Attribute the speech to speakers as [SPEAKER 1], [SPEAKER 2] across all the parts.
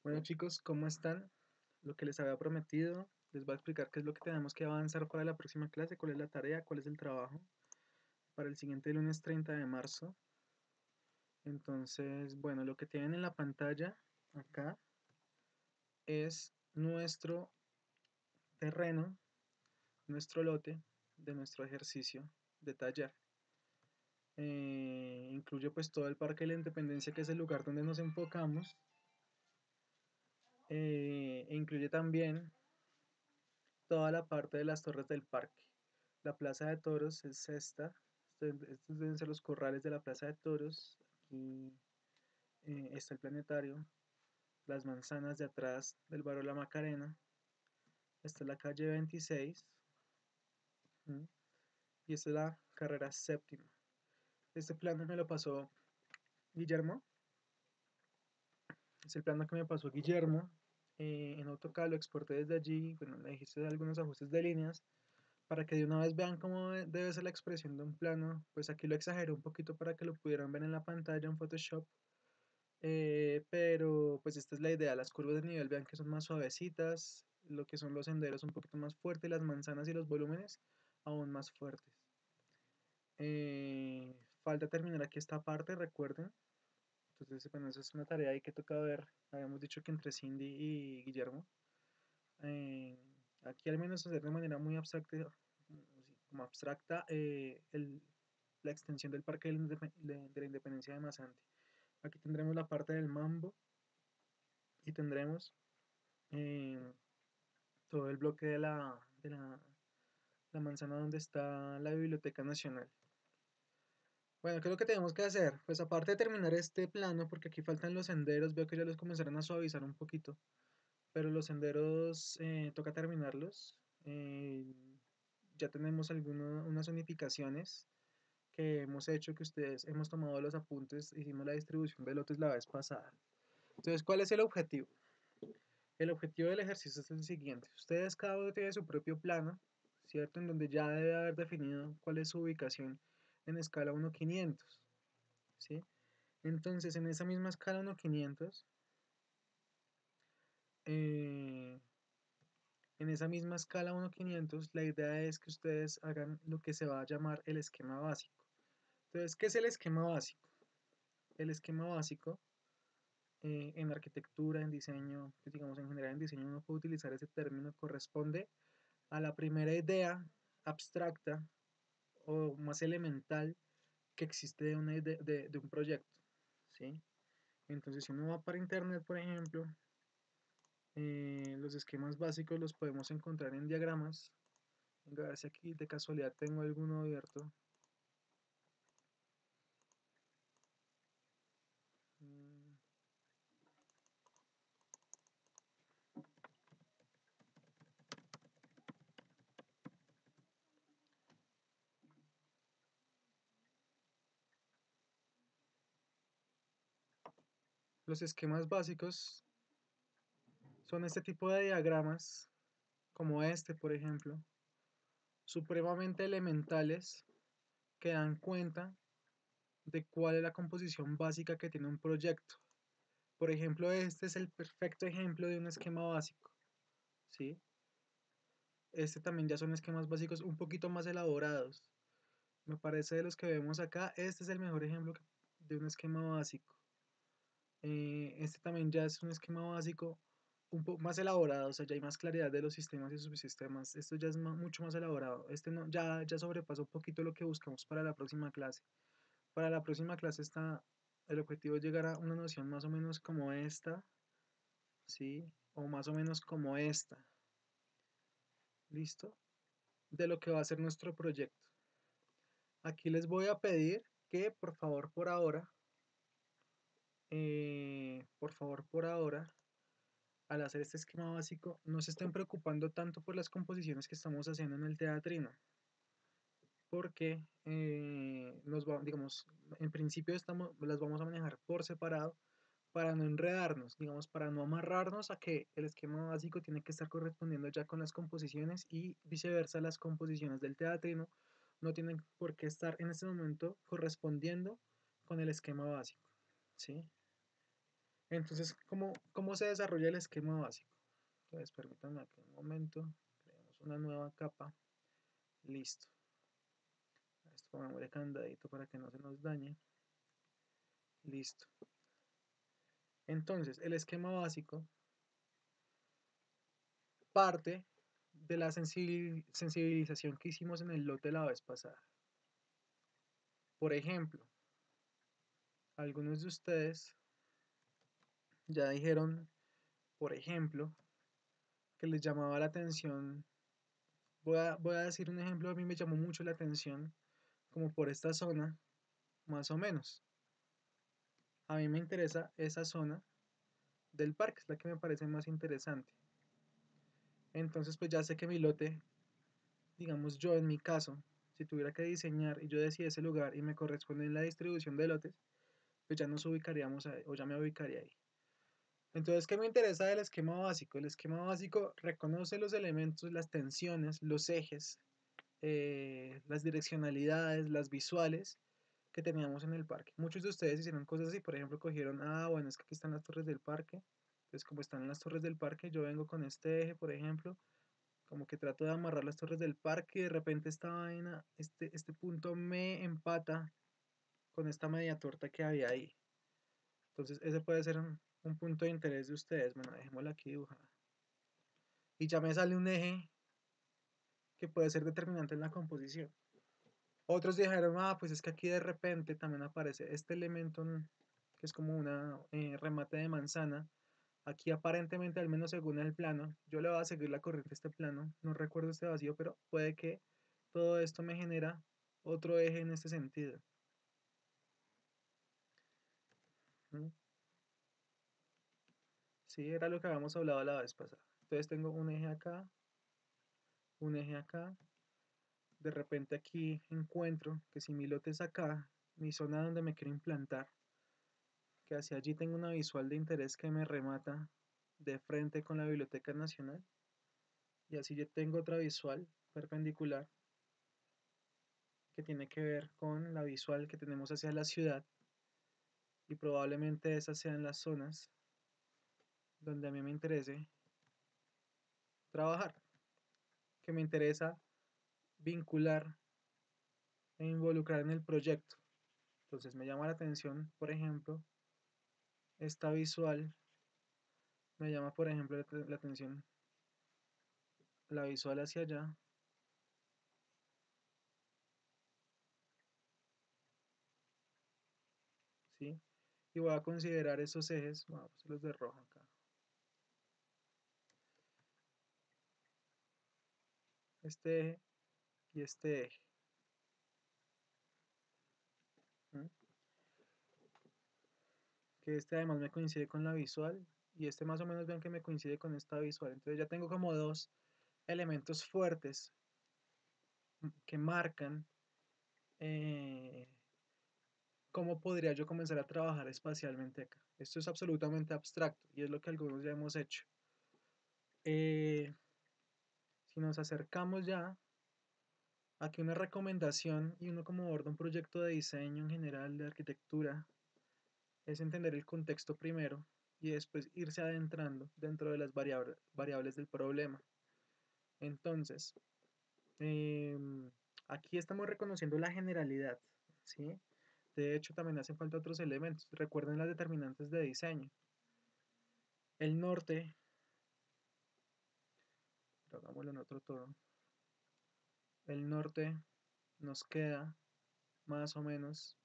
[SPEAKER 1] Bueno chicos, ¿cómo están? Lo que les había prometido, les voy a explicar qué es lo que tenemos que avanzar para la próxima clase, cuál es la tarea, cuál es el trabajo para el siguiente lunes 30 de marzo. Entonces, bueno, lo que tienen en la pantalla acá es nuestro terreno, nuestro lote de nuestro ejercicio de taller. Incluye pues todo el Parque de la Independencia, que es el lugar donde nos enfocamos. E incluye también toda la parte de las torres del parque. La plaza de toros es esta. Estos deben ser los corrales de la plaza de toros. Aquí está el planetario. Las manzanas de atrás del barrio La Macarena. Esta es la calle 26. ¿Mm? Y esta es la carrera séptima. Este plano me lo pasó Guillermo. Es el plano que me pasó Guillermo. En AutoCAD lo exporté desde allí. Bueno, le hice algunos ajustes de líneas para que de una vez vean cómo debe ser la expresión de un plano. Pues aquí lo exageré un poquito para que lo pudieran ver en la pantalla en Photoshop. Pero pues esta es la idea. Las curvas de nivel vean que son más suavecitas, lo que son los senderos un poquito más fuertes, las manzanas y los volúmenes aún más fuertes. Falta terminar aquí esta parte, recuerden. Entonces, bueno, esa es una tarea ahí que toca ver. Habíamos dicho que entre Cindy y Guillermo. Eh, Aquí al menos hacer de manera muy abstracta, como abstracta, la extensión del Parque de la Independencia de Mazante. Aquí tendremos la parte del mambo y tendremos eh, todo el bloque la manzana donde está la Biblioteca Nacional. Bueno, ¿qué es lo que tenemos que hacer? Pues aparte de terminar este plano, porque aquí faltan los senderos, veo que ya los comenzaron a suavizar un poquito, pero los senderos toca terminarlos. Ya tenemos unas unificaciones que hemos hecho, que ustedes hemos tomado los apuntes, hicimos la distribución de lotes la vez pasada. Entonces, ¿cuál es el objetivo? El objetivo del ejercicio es el siguiente. Ustedes cada uno tiene su propio plano, ¿cierto? En donde ya debe haber definido cuál es su ubicación en escala 1:500, ¿sí? Entonces, en esa misma escala 1:500, eh, en esa misma escala 1:500, la idea es que ustedes hagan lo que se va a llamar el esquema básico. Entonces, ¿qué es el esquema básico? El esquema básico en arquitectura, en diseño, pues digamos en general en diseño uno puede utilizar ese término, corresponde a la primera idea abstracta o más elemental que existe de un proyecto, ¿sí? Entonces, si uno va para internet, por ejemplo, los esquemas básicos los podemos encontrar en diagramas. Venga, a ver si aquí de casualidad tengo alguno abierto. Mm, Los esquemas básicos son este tipo de diagramas, como este, por ejemplo, supremamente elementales que dan cuenta de cuál es la composición básica que tiene un proyecto. Por ejemplo, este es el perfecto ejemplo de un esquema básico, ¿sí? Este también ya son esquemas básicos un poquito más elaborados. Me parece de los que vemos acá, este es el mejor ejemplo de un esquema básico. Este también ya es un esquema básico un poco más elaborado, o sea, ya hay más claridad de los sistemas y subsistemas. Esto ya es mucho más elaborado. Este no, ya sobrepasa un poquito lo que buscamos para la próxima clase. Para la próxima clase el objetivo es llegar a una noción más o menos como esta, ¿sí? O más o menos como esta. ¿Listo? De lo que va a ser nuestro proyecto. Aquí les voy a pedir que por favor por ahora, al hacer este esquema básico, no se estén preocupando tanto por las composiciones que estamos haciendo en el teatrino, porque digamos, en principio las vamos a manejar por separado para no enredarnos, digamos, para no amarrarnos a que el esquema básico tiene que estar correspondiendo ya con las composiciones y viceversa, las composiciones del teatrino no tienen por qué estar en este momento correspondiendo con el esquema básico, ¿sí? Entonces, ¿cómo se desarrolla el esquema básico? Entonces, permítanme aquí un momento, creamos una nueva capa, listo. Esto pongámosle candadito para que no se nos dañe, listo. Entonces, el esquema básico parte de la sensibilización que hicimos en el lote la vez pasada. Por ejemplo, algunos de ustedes ya dijeron, por ejemplo, que les llamaba la atención. Voy a decir un ejemplo, a mí me llamó mucho la atención, como por esta zona, más o menos. A mí me interesa esa zona del parque, es la que me parece más interesante. Entonces, pues ya sé que mi lote, digamos yo en mi caso, si tuviera que diseñar y yo decía ese lugar y me corresponde en la distribución de lotes, pues ya nos ubicaríamos ahí, o ya me ubicaría ahí. Entonces, ¿qué me interesa del esquema básico? El esquema básico reconoce los elementos, las tensiones, los ejes, las direccionalidades, las visuales que teníamos en el parque. Muchos de ustedes hicieron cosas así, por ejemplo, cogieron, bueno, es que aquí están las torres del parque. Entonces, como están en las torres del parque, yo vengo con este eje, por ejemplo, como que trato de amarrar las torres del parque y de repente esta vaina, este punto me empata con esta media torta que había ahí. Entonces, ese puede ser un punto de interés de ustedes. Bueno, dejémoslo aquí dibujada. Y ya me sale un eje que puede ser determinante en la composición. Otros dijeron, pues es que aquí de repente también aparece este elemento que es como una remate de manzana. Aquí aparentemente, al menos según el plano, yo le voy a seguir la corriente a este plano, no recuerdo este vacío, pero puede que todo esto me genera otro eje en este sentido. ¿Mm? Sí, era lo que habíamos hablado la vez pasada. Entonces tengo un eje acá, un eje acá. De repente aquí encuentro que si mi lote es acá, mi zona donde me quiero implantar, que hacia allí tengo una visual de interés que me remata de frente con la Biblioteca Nacional, y así yo tengo otra visual perpendicular que tiene que ver con la visual que tenemos hacia la ciudad, y probablemente esas sean las zonas donde a mí me interese trabajar, que me interesa vincular e involucrar en el proyecto. Entonces me llama la atención, por ejemplo, esta visual, me llama por ejemplo la atención la visual hacia allá, ¿sí? Y voy a considerar esos ejes, vamos a los de rojo acá, este eje y este eje. ¿Mm? Que este además me coincide con la visual y este más o menos vean que me coincide con esta visual. Entonces ya tengo como dos elementos fuertes que marcan eh, cómo podría yo comenzar a trabajar espacialmente acá. Esto es absolutamente abstracto y es lo que algunos ya hemos hecho. Eh, si nos acercamos ya, aquí una recomendación y uno como aborda un proyecto de diseño en general, de arquitectura, es entender el contexto primero y después irse adentrando dentro de las variables del problema. Entonces, em, aquí estamos reconociendo la generalidad, ¿sí? De hecho, también hacen falta otros elementos. Recuerden las determinantes de diseño. El norte, hagámoslo en otro tono, el norte nos queda más o menos,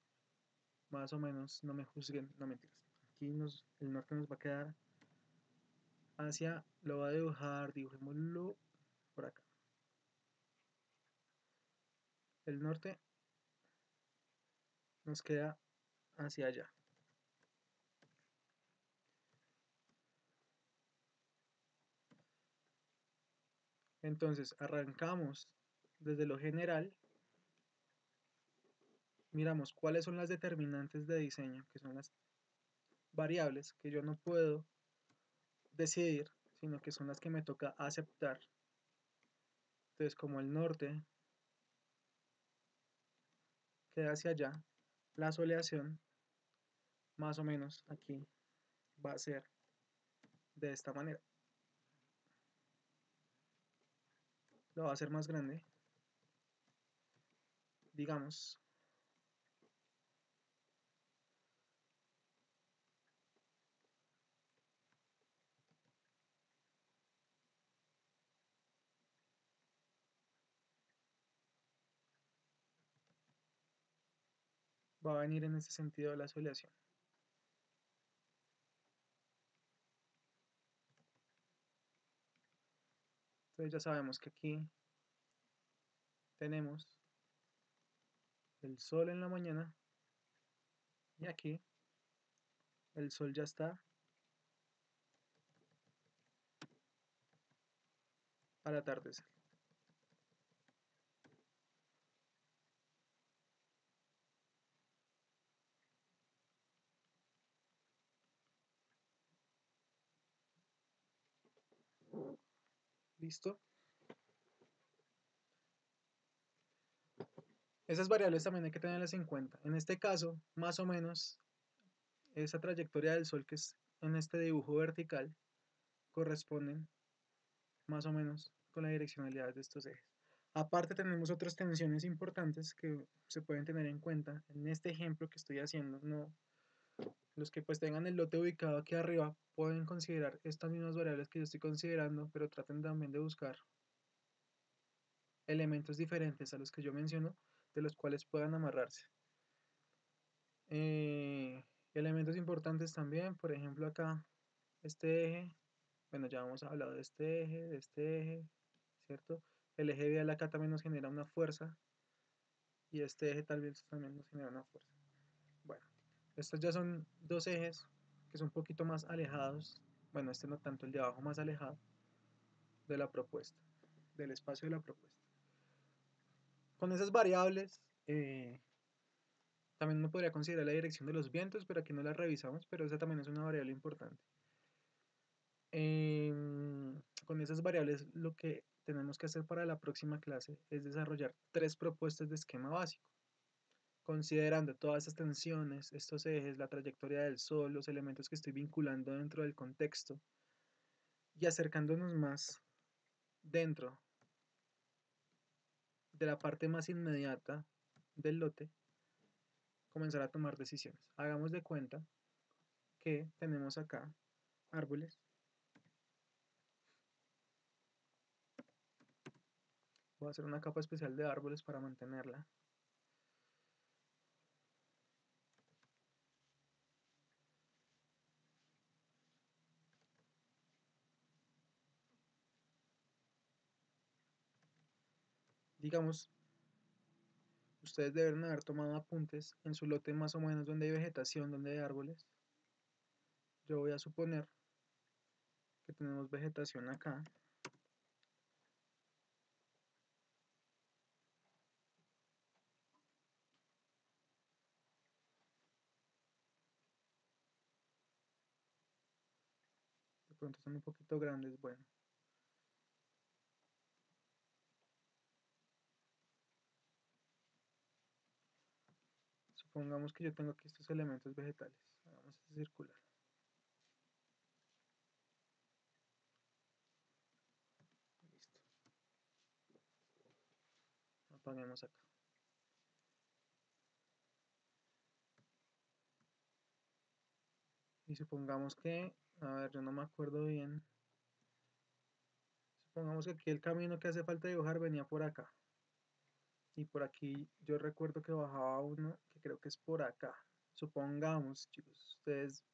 [SPEAKER 1] no me juzguen, no mentiras. El norte nos va a quedar hacia, lo voy a dibujar, dibujémoslo por acá. El norte nos queda hacia allá. Entonces, arrancamos desde lo general, miramos cuáles son las determinantes de diseño, que son las variables que yo no puedo decidir, sino que son las que me toca aceptar. Entonces, como el norte queda hacia allá, la soleación, más o menos aquí, va a ser de esta manera. Lo va a hacer más grande. Digamos, va a venir en ese sentido de la soleación. Entonces ya sabemos que aquí tenemos el sol en la mañana y aquí el sol ya está al atardecer. ¿Listo? Esas variables también hay que tenerlas en cuenta. En este caso, más o menos, esa trayectoria del sol que es en este dibujo vertical corresponden más o menos con la direccionalidad de estos ejes. Aparte tenemos otras tensiones importantes que se pueden tener en cuenta. En este ejemplo que estoy haciendo, no, los que pues tengan el lote ubicado aquí arriba pueden considerar estas mismas variables que yo estoy considerando, pero traten también de buscar elementos diferentes a los que yo menciono, de los cuales puedan amarrarse. Eh, Elementos importantes también, por ejemplo acá, este eje, bueno ya hemos hablado de este eje, ¿cierto? El eje vial acá también nos genera una fuerza y este eje tal vez también nos genera una fuerza. Bueno, estos ya son dos ejes que son un poquito más alejados, bueno este no tanto, el de abajo más alejado de la propuesta, del espacio de la propuesta. Con esas variables, también uno podría considerar la dirección de los vientos, pero aquí no la revisamos, pero esa también es una variable importante. Con esas variables lo que tenemos que hacer para la próxima clase es desarrollar 3 propuestas de esquema básico, considerando todas estas tensiones, estos ejes, la trayectoria del Sol, los elementos que estoy vinculando dentro del contexto y acercándonos más dentro de la parte más inmediata del lote, comenzar a tomar decisiones. Hagamos de cuenta que tenemos acá árboles. Voy a hacer una capa especial de árboles para mantenerla. Digamos, ustedes deben haber tomado apuntes en su lote más o menos donde hay vegetación, donde hay árboles. Yo voy a suponer que tenemos vegetación acá. De pronto son un poquito grandes, bueno. Supongamos que yo tengo aquí estos elementos vegetales. Hagamos este circular. Listo. Apaguemos acá. Y supongamos que, a ver, yo no me acuerdo bien. Supongamos que aquí el camino que hace falta dibujar venía por acá. Y por aquí yo recuerdo que bajaba uno que creo que es por acá. Supongamos, chicos, ustedes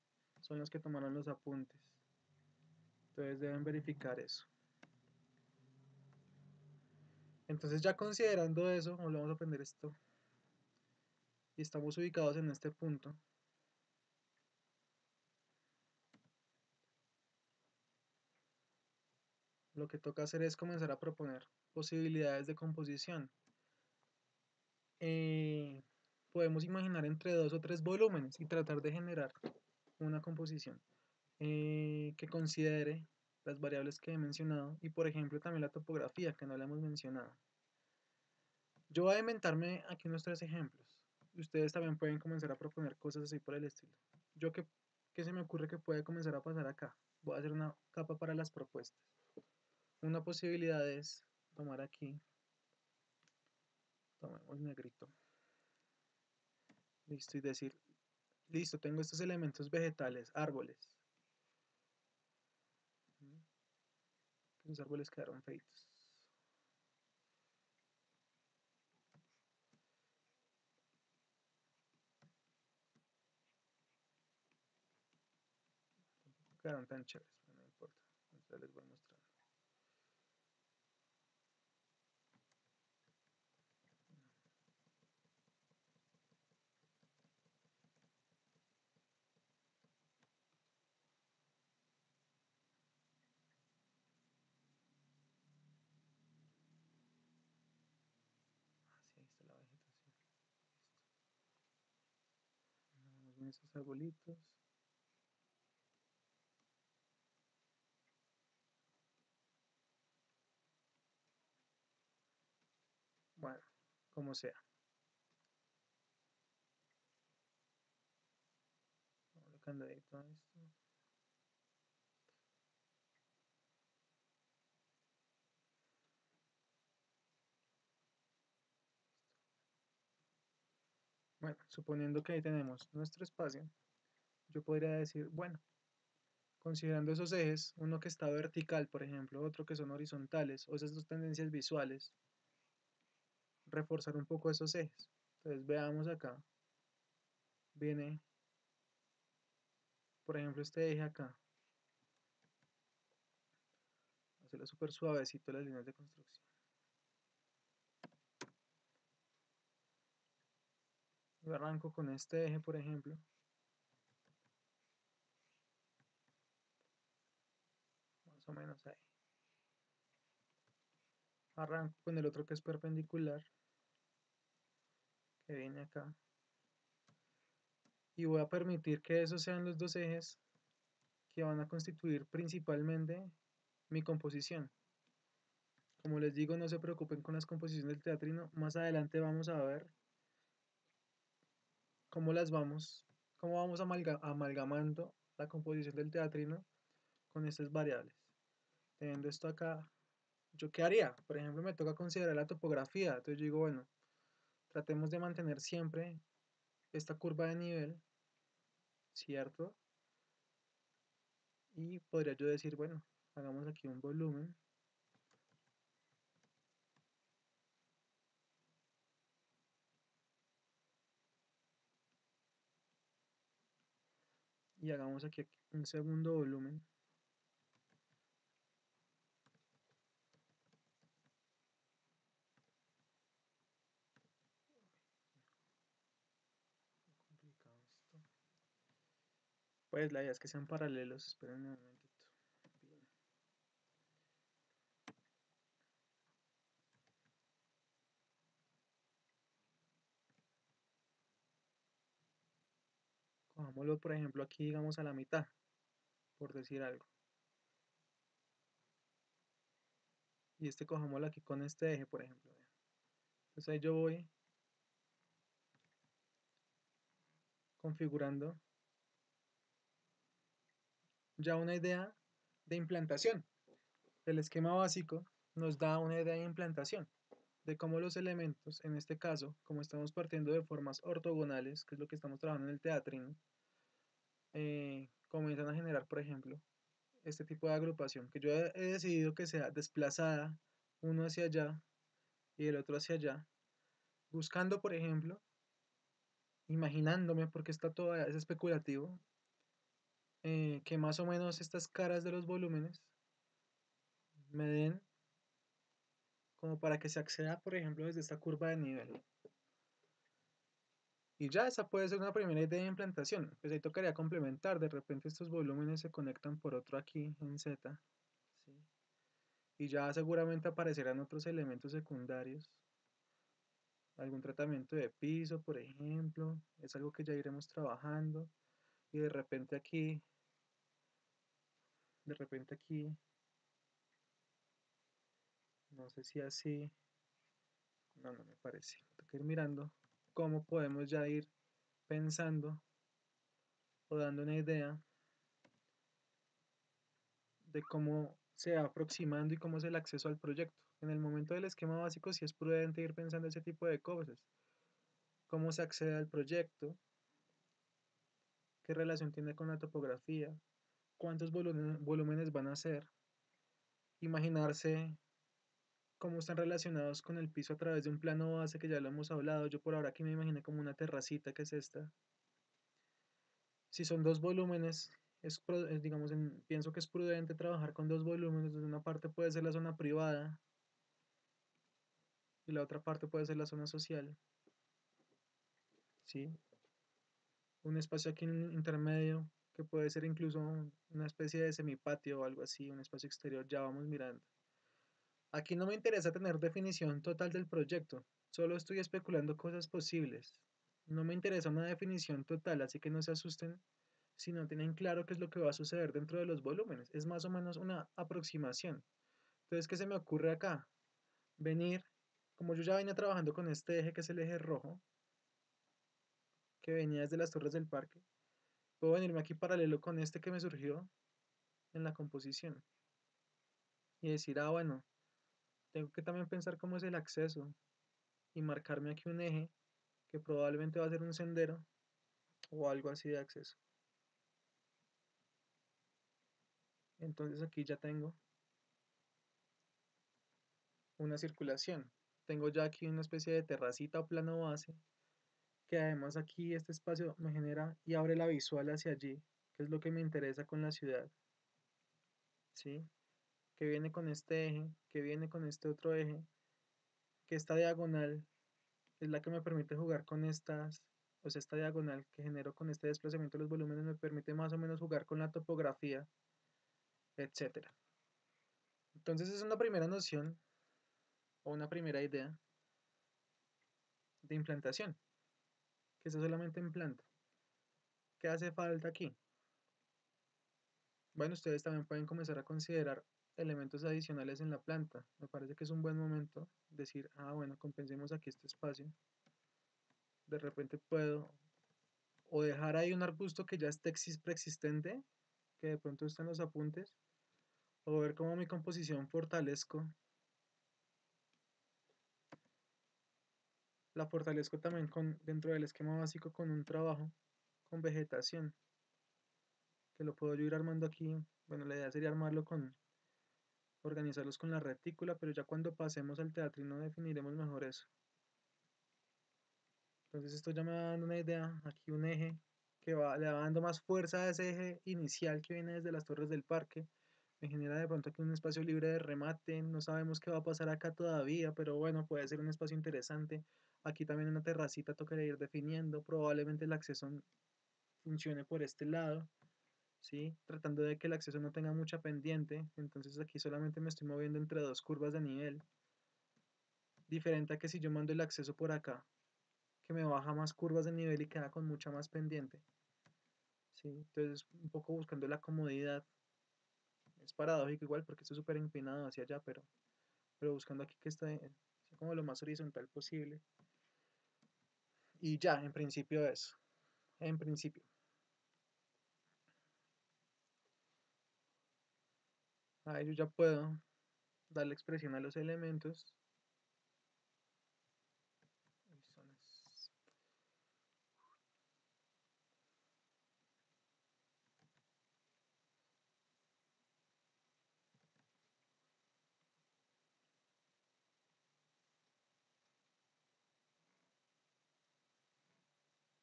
[SPEAKER 1] son los que tomaron los apuntes. Entonces deben verificar eso. Entonces ya considerando eso, volvemos a aprender esto. Y estamos ubicados en este punto. Lo que toca hacer es comenzar a proponer posibilidades de composición. Podemos imaginar entre 2 o 3 volúmenes y tratar de generar una composición que considere las variables que he mencionado y por ejemplo también la topografía que no la hemos mencionado. Yo voy a inventarme aquí unos 3 ejemplos. Ustedes también pueden comenzar a proponer cosas así por el estilo. Yo qué ¿qué se me ocurre que puede comenzar a pasar acá? Voy a hacer una capa para las propuestas. Una posibilidad es tomar aquí, tomemos negrito, listo, y decir, listo, tengo estos elementos vegetales, árboles. Los árboles quedaron feitos. No quedaron tan chéveres, pero no importa. Entonces les voy mostrando. Ah, sí, ahí está la vegetación. Listo. Vamos bien esos arbolitos. Bueno, como sea. Vamos candadito a esto. Bueno, suponiendo que ahí tenemos nuestro espacio, yo podría decir, bueno, considerando esos ejes, uno que está vertical, por ejemplo, otro que son horizontales, o esas dos tendencias visuales, reforzar un poco esos ejes. Entonces veamos acá, viene, por ejemplo, este eje acá, hacerlo súper suavecito las líneas de construcción. Yo arranco con este eje, por ejemplo, más o menos ahí. Arranco con el otro que es perpendicular, que viene acá. Y voy a permitir que esos sean los dos ejes que van a constituir principalmente mi composición. Como les digo, no se preocupen con las composiciones del teatrino. Más adelante vamos a ver cómo cómo vamos amalgamando la composición del teatrino con estas variables. Teniendo esto acá, ¿yo qué haría? Por ejemplo, me toca considerar la topografía. Entonces yo digo, bueno, tratemos de mantener siempre esta curva de nivel, ¿cierto? Y podría yo decir, bueno, hagamos aquí un volumen. Y hagamos aquí un segundo volumen. Complicado esto. Pues la idea es que sean paralelos. Esperen un momentito. Bien. Cojámoslo, por ejemplo, aquí, digamos, a la mitad, por decir algo. Y este cojámoslo aquí con este eje, por ejemplo. Entonces ahí yo voy configurando ya una idea de implantación. El esquema básico nos da una idea de implantación, de cómo los elementos, en este caso, como estamos partiendo de formas ortogonales, que es lo que estamos trabajando en el teatrino, comienzan a generar, por ejemplo, este tipo de agrupación, que yo he decidido que sea desplazada uno hacia allá y el otro hacia allá, buscando, por ejemplo, imaginándome, porque está todo es especulativo, que más o menos estas caras de los volúmenes me den como para que se acceda, por ejemplo, desde esta curva de nivel. Y ya esa puede ser una primera idea de implantación. Pues ahí tocaría complementar. De repente estos volúmenes se conectan por otro aquí en Z. ¿Sí? Y ya seguramente aparecerán otros elementos secundarios. Algún tratamiento de piso, por ejemplo. Es algo que ya iremos trabajando. Y de repente aquí, no sé si así. No, no me parece. Tengo que ir mirando cómo podemos ya ir pensando o dando una idea de cómo se va aproximando y cómo es el acceso al proyecto. En el momento del esquema básico sí es prudente ir pensando ese tipo de cosas. Cómo se accede al proyecto, qué relación tiene con la topografía, cuántos volúmenes van a ser, imaginarse cómo están relacionados con el piso a través de un plano base que ya lo hemos hablado. Yo por ahora aquí me imaginé como una terracita que es esta. Si son dos volúmenes, digamos, pienso que es prudente trabajar con dos volúmenes, donde una parte puede ser la zona privada y la otra parte puede ser la zona social, ¿sí? Un espacio aquí intermedio que puede ser incluso una especie de semipatio o algo así, un espacio exterior, ya vamos mirando. Aquí no me interesa tener definición total del proyecto, solo estoy especulando cosas posibles. No me interesa una definición total, así que no se asusten si no tienen claro qué es lo que va a suceder dentro de los volúmenes. Es más o menos una aproximación. Entonces, ¿qué se me ocurre acá? Venir, como yo ya venía trabajando con este eje que es el eje rojo, que venía desde las torres del parque, puedo venirme aquí paralelo con este que me surgió en la composición y decir, ah, bueno, tengo que también pensar cómo es el acceso y marcarme aquí un eje que probablemente va a ser un sendero o algo así de acceso. Entonces aquí ya tengo una circulación. Tengo ya aquí una especie de terracita o plano base que además aquí este espacio me genera y abre la visual hacia allí, que es lo que me interesa con la ciudad, ¿sí? Que viene con este eje, que viene con este otro eje, que esta diagonal es la que me permite jugar con estas, o sea, esta diagonal que genero con este desplazamiento de los volúmenes me permite más o menos jugar con la topografía, etcétera. Entonces es una primera noción o una primera idea de implantación, que eso solamente en planta. ¿Qué hace falta aquí? Bueno, ustedes también pueden comenzar a considerar elementos adicionales en la planta. Me parece que es un buen momento decir, ah, bueno, compensemos aquí este espacio. De repente puedo o dejar ahí un arbusto que ya esté preexistente, que de pronto está en los apuntes, o ver cómo mi composición fortalezco. La fortalezco también dentro del esquema básico con un trabajo con vegetación, que lo puedo yo ir armando aquí. Bueno, la idea sería armarlo organizarlos con la retícula, pero ya cuando pasemos al teatrino definiremos mejor eso. Entonces esto ya me va dando una idea, aquí un eje que le va dando más fuerza a ese eje inicial que viene desde las torres del parque. Me genera de pronto aquí un espacio libre de remate, no sabemos qué va a pasar acá todavía, pero bueno, puede ser un espacio interesante. Aquí también una terracita tocaría ir definiendo, probablemente el acceso funcione por este lado, ¿sí? Tratando de que el acceso no tenga mucha pendiente, entonces aquí solamente me estoy moviendo entre dos curvas de nivel, diferente a que si yo mando el acceso por acá, que me baja más curvas de nivel y queda con mucha más pendiente, ¿sí? Entonces un poco buscando la comodidad, es paradójico igual porque esto es súper empinado hacia allá, pero buscando aquí que esté como lo más horizontal posible. Y ya, en principio eso, en principio. Ahí yo ya puedo darle expresión a los elementos.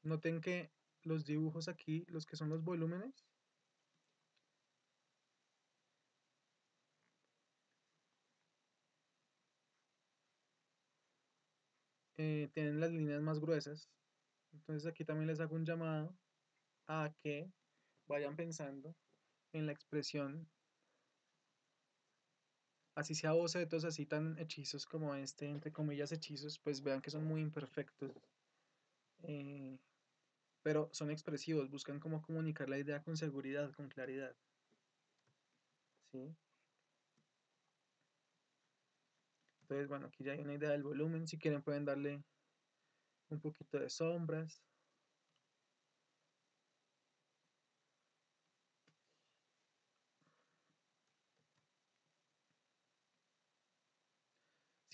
[SPEAKER 1] Noten que los dibujos aquí, los que son los volúmenes, tienen las líneas más gruesas. Entonces aquí también les hago un llamado a que vayan pensando en la expresión, así sea bocetos así tan hechizos como este, entre comillas hechizos, pues vean que son muy imperfectos, eh, pero son expresivos, buscan cómo comunicar la idea con seguridad, con claridad, ¿sí? Entonces, bueno, aquí ya hay una idea del volumen, si quieren pueden darle un poquito de sombras.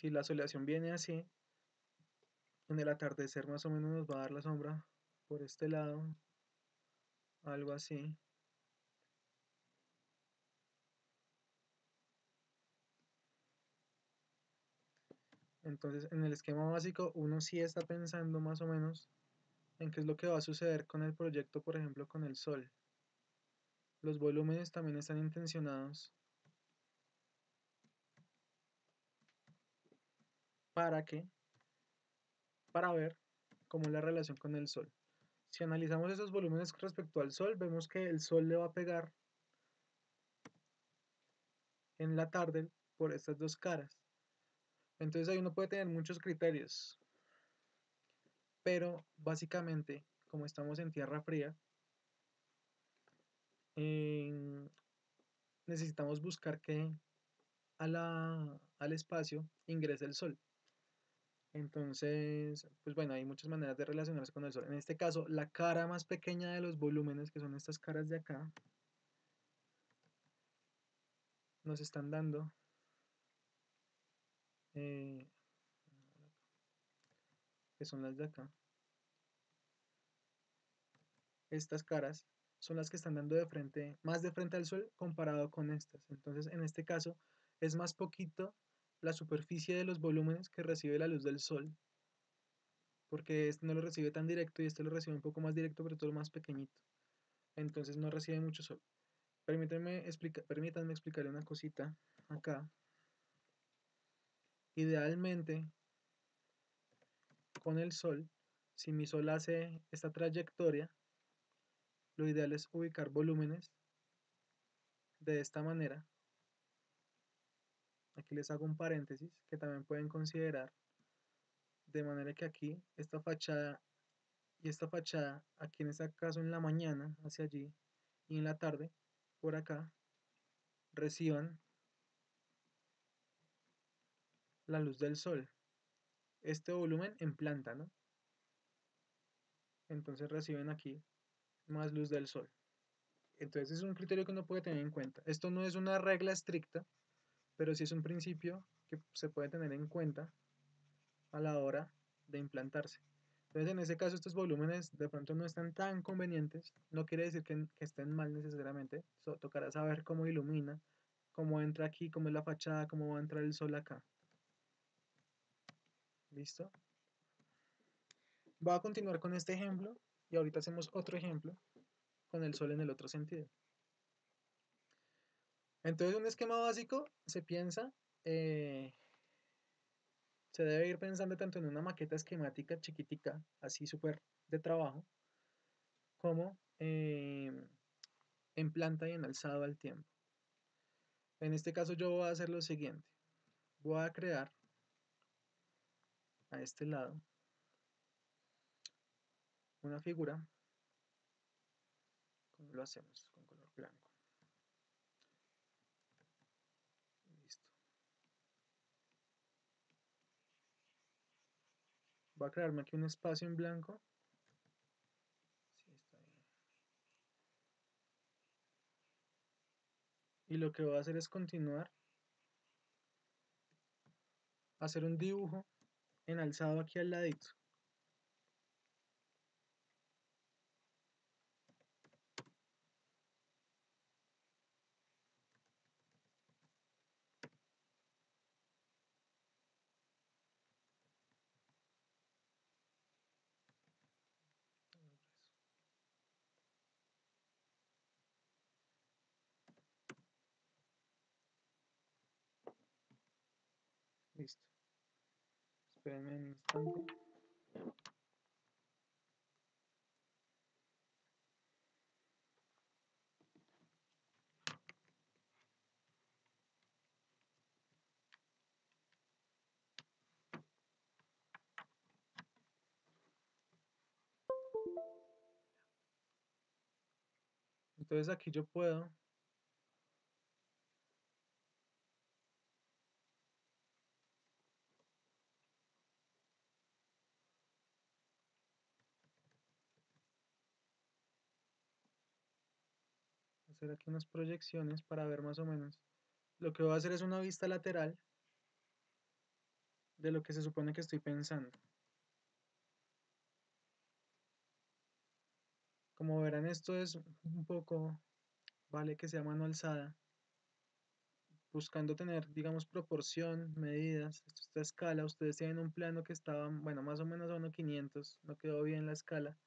[SPEAKER 1] Si la soleación viene así, en el atardecer más o menos nos va a dar la sombra por este lado, algo así. Entonces, en el esquema básico, uno sí está pensando más o menos en qué es lo que va a suceder con el proyecto, por ejemplo, con el Sol. Los volúmenes también están intencionados para que, para ver cómo es la relación con el Sol. Si analizamos esos volúmenes respecto al Sol, vemos que el Sol le va a pegar en la tarde por estas dos caras. Entonces ahí uno puede tener muchos criterios, pero básicamente, como estamos en tierra fría, necesitamos buscar que al espacio ingrese el Sol. Entonces, pues bueno, hay muchas maneras de relacionarse con el Sol. En este caso, la cara más pequeña de los volúmenes, que son estas caras de acá, nos están dando eh, que son las de acá. Estas caras son las que están dando de frente, más de frente al Sol comparado con estas. Entonces, en este caso, es más poquito la superficie de los volúmenes que recibe la luz del Sol, porque este no lo recibe tan directo y este lo recibe un poco más directo, pero todo más pequeñito. Entonces no recibe mucho Sol. Permítanme explicarle una cosita acá. Idealmente, con el Sol, si mi Sol hace esta trayectoria, lo ideal es ubicar volúmenes de esta manera. Aquí les hago un paréntesis que también pueden considerar, de manera que aquí esta fachada y esta fachada, aquí en este caso en la mañana, hacia allí, y en la tarde, por acá, reciban la luz del Sol. Este volumen en planta, ¿no? Entonces reciben aquí más luz del Sol. Entonces es un criterio que uno puede tener en cuenta. Esto no es una regla estricta, pero sí es un principio que se puede tener en cuenta a la hora de implantarse. Entonces en ese caso estos volúmenes de pronto no están tan convenientes, no quiere decir que estén mal necesariamente, tocará saber cómo ilumina, cómo entra aquí, cómo es la fachada, cómo va a entrar el sol acá. ¿Listo? Voy a continuar con este ejemplo y ahorita hacemos otro ejemplo con el sol en el otro sentido. Entonces un esquema básico se piensa, se debe ir pensando tanto en una maqueta esquemática chiquitica, así súper de trabajo, como en planta y en alzado al tiempo. En este caso yo voy a hacer lo siguiente. Voy a crear a este lado una figura. ¿Cómo lo hacemos? Con color blanco. Listo. Voy a crearme aquí un espacio en blanco. Sí, está bien. Y lo que voy a hacer es continuar a hacer un dibujo en alzado aquí al ladito. Listo. Espérenme un instante. Entonces aquí yo puedo hacer aquí unas proyecciones para ver más o menos. Lo que voy a hacer es una vista lateral de lo que se supone que estoy pensando. Como verán, esto es un poco, vale que sea mano alzada, buscando tener, digamos, proporción, medidas, esta escala. Ustedes tienen un plano que estaba, bueno, más o menos a 1.500, no quedó bien la escala.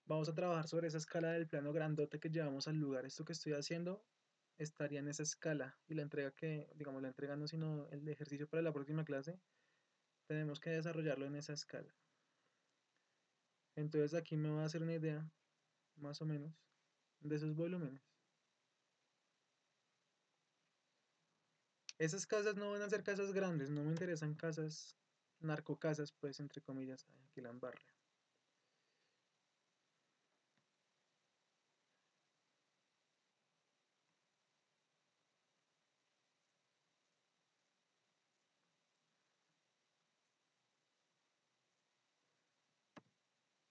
[SPEAKER 1] Vamos a trabajar sobre esa escala del plano grandote que llevamos al lugar. Esto que estoy haciendo estaría en esa escala y la entrega que, digamos, la entrega no, sino el ejercicio para la próxima clase, tenemos que desarrollarlo en esa escala. Entonces aquí me va a hacer una idea, más o menos, de esos volúmenes. Esas casas no van a ser casas grandes, no me interesan casas, narcocasas, pues, entre comillas. Ay, aquí la embarré.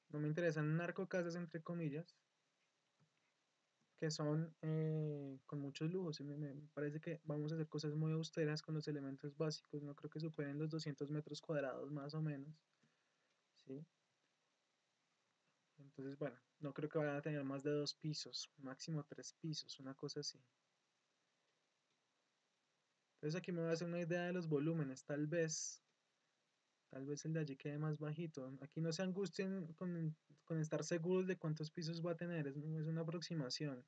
[SPEAKER 1] No me interesan narcocasas, entre comillas, que son con muchos lujos. Y me parece que vamos a hacer cosas muy austeras con los elementos básicos. No creo que superen los 200 metros cuadrados más o menos. ¿Sí? Entonces, bueno, no creo que vayan a tener más de 2 pisos, máximo 3 pisos, una cosa así. Entonces aquí me voy a hacer una idea de los volúmenes. Tal vez el de allí quede más bajito. Aquí no se angustien con estar seguros de cuántos pisos va a tener. Es una aproximación.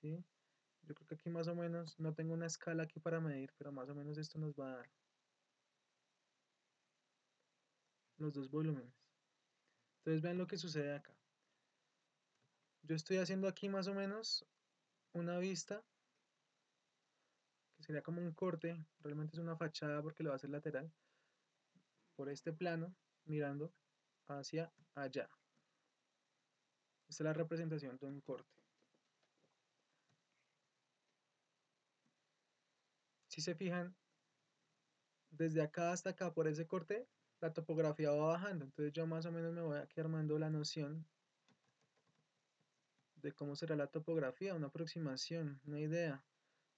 [SPEAKER 1] ¿Sí? Yo creo que aquí más o menos, no tengo una escala aquí para medir, pero más o menos esto nos va a dar los dos volúmenes. Entonces vean lo que sucede acá. Yo estoy haciendo aquí más o menos una vista, que sería como un corte, realmente es una fachada porque lo va a hacer lateral, por este plano, mirando hacia allá. Esta es la representación de un corte. Si se fijan, desde acá hasta acá, por ese corte, la topografía va bajando. Entonces yo más o menos me voy aquí armando la noción de cómo será la topografía, una aproximación, una idea.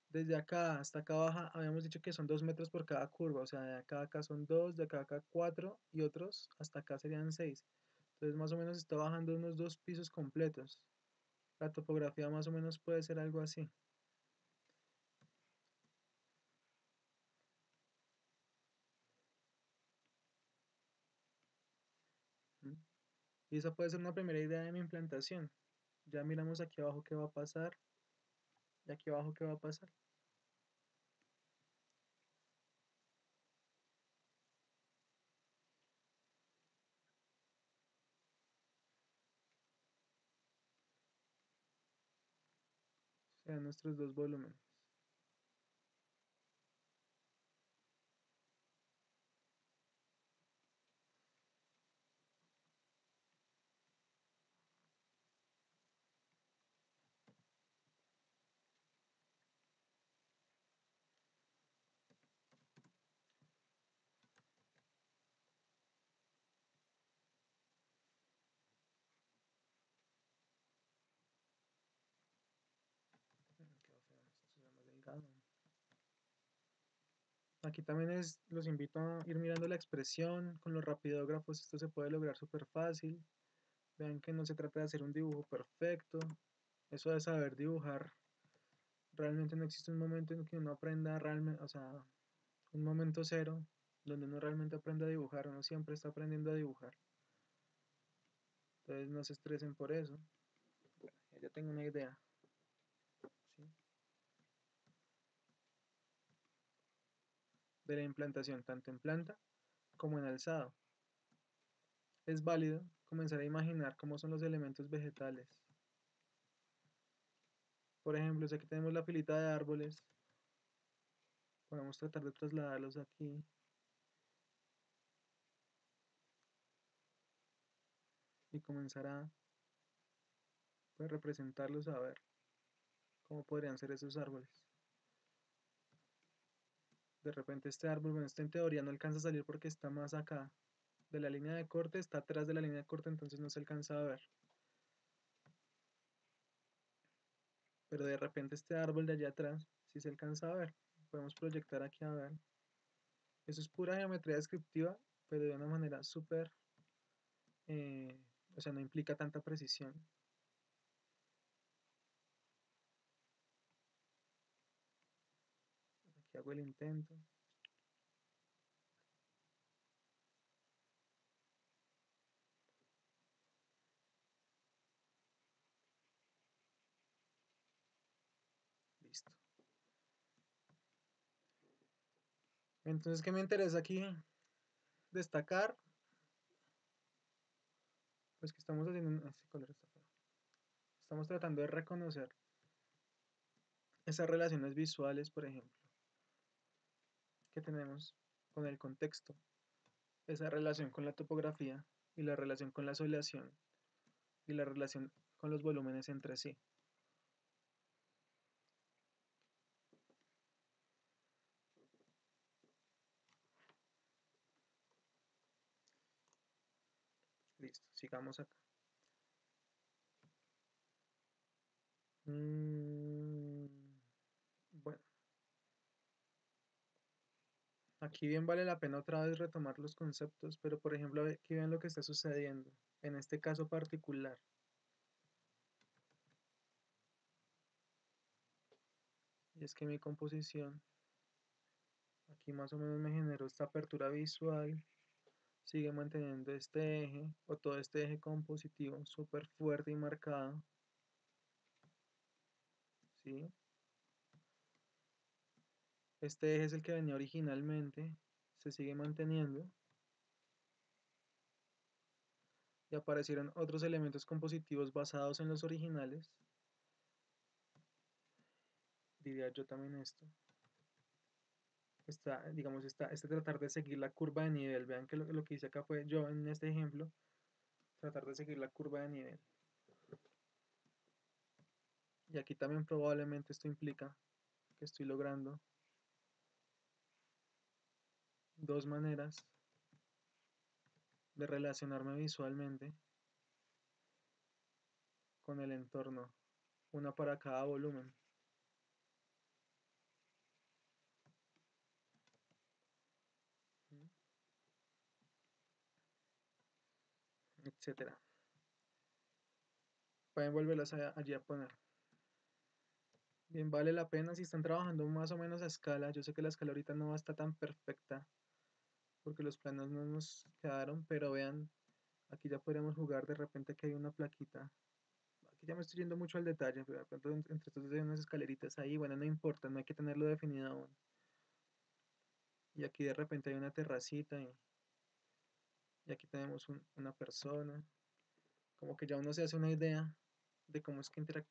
[SPEAKER 1] Desde acá hasta acá baja, habíamos dicho que son 2 metros por cada curva, o sea, de acá a acá son 2, de acá a acá 4 y otros hasta acá serían 6. Entonces más o menos está bajando unos 2 pisos completos. La topografía más o menos puede ser algo así. ¿Mm? Y esa puede ser una primera idea de mi implantación. Ya miramos aquí abajo qué va a pasar y aquí abajo qué va a pasar. Sean nuestros dos volúmenes. Quedó feo esto, será más delgado. Aquí también los invito a ir mirando la expresión con los rapidógrafos. Esto se puede lograr súper fácil. Vean que no se trata de hacer un dibujo perfecto. Eso de saber dibujar, realmente no existe un momento en que uno aprenda realmente, o sea, un momento cero, donde uno realmente aprenda a dibujar. Uno siempre está aprendiendo a dibujar. Entonces no se estresen por eso. Bueno, ya tengo una idea. ¿Sí? De la implantación, tanto en planta como en alzado. Es válido comenzar a imaginar cómo son los elementos vegetales. Por ejemplo, si aquí tenemos la filita de árboles, podemos tratar de trasladarlos aquí y comenzar a pues, representarlos, a ver cómo podrían ser esos árboles. De repente este árbol, bueno, este en teoría no alcanza a salir porque está más acá de la línea de corte, está atrás de la línea de corte, entonces no se alcanza a ver. Pero de repente este árbol de allá atrás sí se alcanza a ver. Podemos proyectar aquí a ver. Eso es pura geometría descriptiva, pero de una manera súper, o sea, no implica tanta precisión. Aquí hago el intento. Listo. Entonces, ¿qué me interesa aquí destacar? Pues que estamos haciendo, este color está feo. Estamos tratando de reconocer esas relaciones visuales, por ejemplo, que tenemos con el contexto, esa relación con la topografía y la relación con la soleación y la relación con los volúmenes entre sí. Listo, sigamos acá. Bueno, aquí bien vale la pena otra vez retomar los conceptos, pero por ejemplo, aquí ven lo que está sucediendo en este caso particular. Y es que mi composición aquí más o menos me generó esta apertura visual, sigue manteniendo este eje o todo este eje compositivo súper fuerte y marcado, ¿sí? Este eje es el que venía originalmente, se sigue manteniendo y aparecieron otros elementos compositivos basados en los originales, diría yo también esto. Digamos, este tratar de seguir la curva de nivel. Vean que lo que hice acá fue yo en este ejemplo, tratar de seguir la curva de nivel. Y aquí también probablemente esto implica que estoy logrando dos maneras de relacionarme visualmente con el entorno, una para cada volumen, etcétera. Pueden volverlas allí a poner. Bien, vale la pena si están trabajando más o menos a escala. Yo sé que la escala ahorita no va a estar tan perfecta porque los planos no nos quedaron, pero vean, aquí ya podríamos jugar de repente que hay una plaquita. Aquí ya me estoy yendo mucho al detalle, pero de pronto entre estos hay unas escaleritas ahí, bueno, no importa, no hay que tenerlo definido aún. Y aquí de repente hay una terracita y aquí tenemos una persona. Como que ya uno se hace una idea de cómo es que se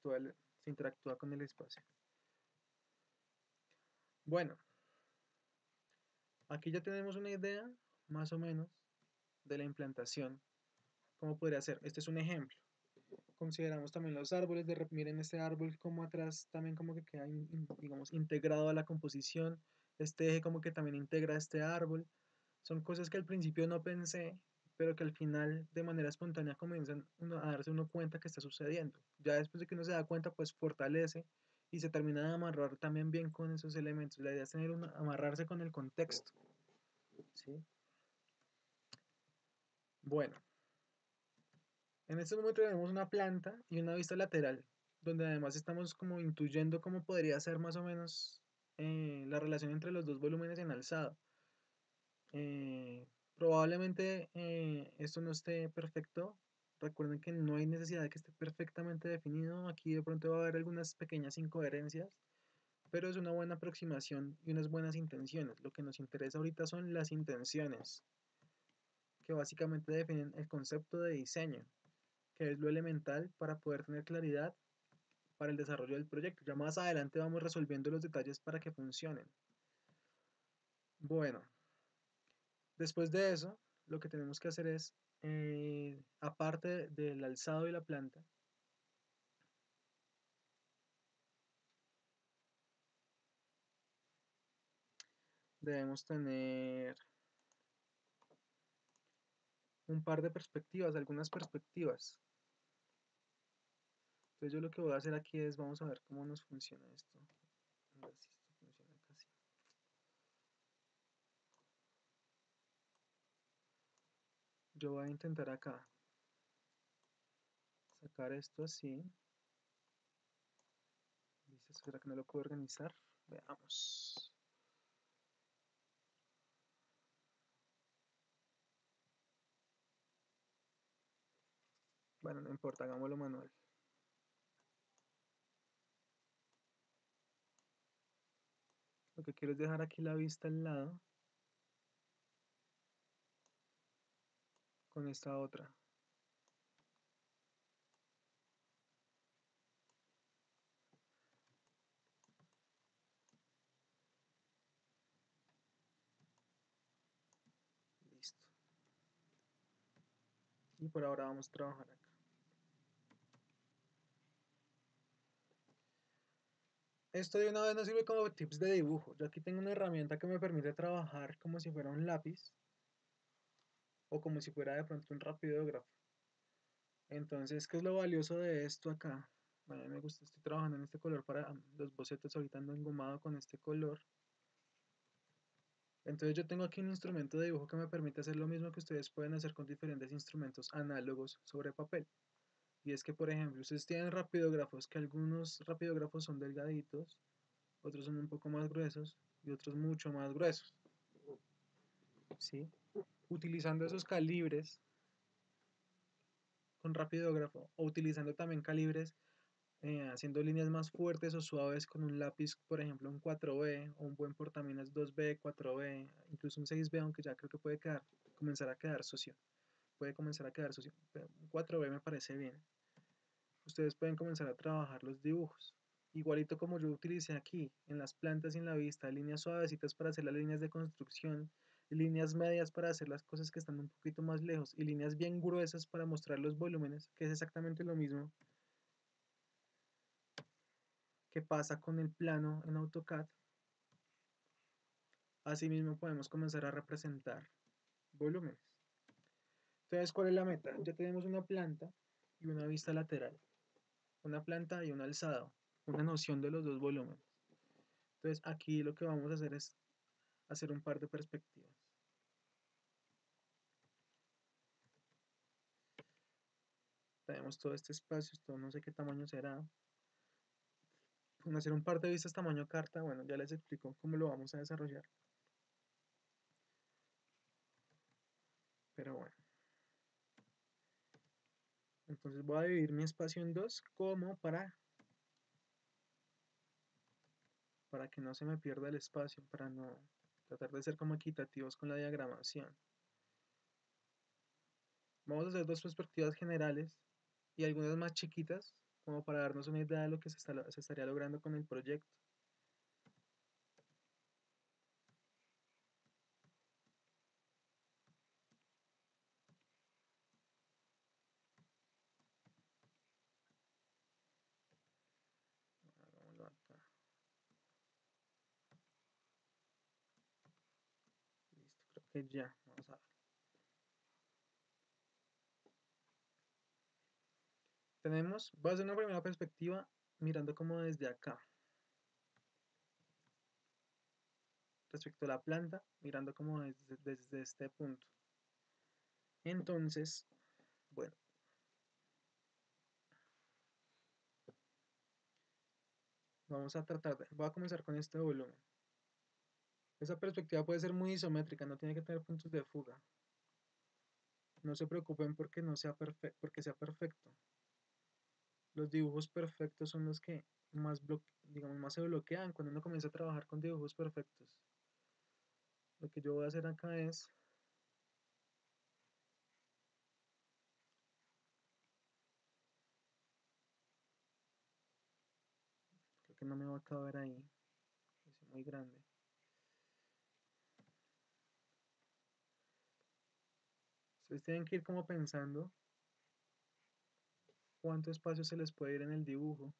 [SPEAKER 1] interactúa con el espacio. Bueno, aquí ya tenemos una idea, más o menos, de la implantación. ¿Cómo podría ser? Este es un ejemplo. Consideramos también los árboles, miren este árbol como atrás también como que queda, digamos, integrado a la composición. Este eje como que también integra este árbol. Son cosas que al principio no pensé, pero que al final de manera espontánea comienzan a darse uno cuenta que está sucediendo. Ya después de que uno se da cuenta, pues fortalece y se termina de amarrar también bien con esos elementos. La idea es amarrarse con el contexto. ¿Sí? Bueno, en este momento tenemos una planta y una vista lateral, donde además estamos como intuyendo cómo podría ser más o menos la relación entre los dos volúmenes en alzado. Probablemente esto no esté perfecto. Recuerden que no hay necesidad de que esté perfectamente definido. Aquí de pronto va a haber algunas pequeñas incoherencias, pero es una buena aproximación y unas buenas intenciones. Lo que nos interesa ahorita son las intenciones, que básicamente definen el concepto de diseño, que es lo elemental para poder tener claridad para el desarrollo del proyecto. Ya más adelante vamos resolviendo los detalles para que funcionen. Bueno, después de eso, lo que tenemos que hacer es, aparte del alzado y la planta, debemos tener un par de perspectivas, algunas perspectivas. Entonces yo lo que voy a hacer aquí es, vamos a ver cómo nos funciona esto. A ver si esto funciona casi. Yo voy a intentar acá sacar esto así. Dice, ¿será que no lo puedo organizar? Veamos. Bueno, no importa, hagámoslo manual. Lo que quiero es dejar aquí la vista al lado con esta otra. Listo. Y por ahora vamos a trabajar acá. Esto de una vez nos sirve como tips de dibujo. Yo aquí tengo una herramienta que me permite trabajar como si fuera un lápiz o como si fuera de pronto un rapidógrafo. Entonces, ¿qué es lo valioso de esto acá? Bueno, a mí me gusta, estoy trabajando en este color para los bocetos, ahorita ando engomado con este color. Entonces yo tengo aquí un instrumento de dibujo que me permite hacer lo mismo que ustedes pueden hacer con diferentes instrumentos análogos sobre papel. Y es que, por ejemplo, ustedes tienen rapidógrafos, que algunos rapidógrafos son delgaditos, otros son un poco más gruesos y otros mucho más gruesos. ¿Sí? Utilizando esos calibres con rapidógrafo o utilizando también calibres haciendo líneas más fuertes o suaves con un lápiz, por ejemplo, un 4B o un buen portaminas 2B, 4B, incluso un 6B, aunque ya creo que puede comenzar a quedar socio. Puede comenzar a quedar socio. Pero un 4B me parece bien. Ustedes pueden comenzar a trabajar los dibujos. Igualito como yo utilicé aquí, en las plantas y en la vista, líneas suavecitas para hacer las líneas de construcción, líneas medias para hacer las cosas que están un poquito más lejos y líneas bien gruesas para mostrar los volúmenes, que es exactamente lo mismo que pasa con el plano en AutoCAD. Asimismo podemos comenzar a representar volúmenes. Entonces, ¿cuál es la meta? Ya tenemos una planta y una vista lateral, una planta y un alzado, una noción de los dos volúmenes. Entonces, aquí lo que vamos a hacer es hacer un par de perspectivas. Tenemos todo este espacio, esto no sé qué tamaño será. Hacer un par de vistas tamaño carta, bueno, ya les explico cómo lo vamos a desarrollar. Pero bueno. Entonces voy a dividir mi espacio en dos como para que no se me pierda el espacio, para no tratar de ser como equitativos con la diagramación. Vamos a hacer dos perspectivas generales y algunas más chiquitas, como para darnos una idea de lo que se estaría logrando con el proyecto. Hagámoslo acá. Listo, creo que ya. Vamos a ver. Voy a hacer una primera perspectiva mirando como desde acá. Respecto a la planta, mirando como desde este punto. Entonces, bueno, voy a comenzar con este volumen. Esa perspectiva puede ser muy isométrica, no tiene que tener puntos de fuga. No se preocupen porque no sea porque sea perfecto. Los dibujos perfectos son los que digamos, más se bloquean cuando uno comienza a trabajar con dibujos perfectos. Lo que yo voy a hacer acá es, creo que no me va a caber ahí, es muy grande. Ustedes tienen que ir como pensando cuánto espacio se les puede ir en el dibujo.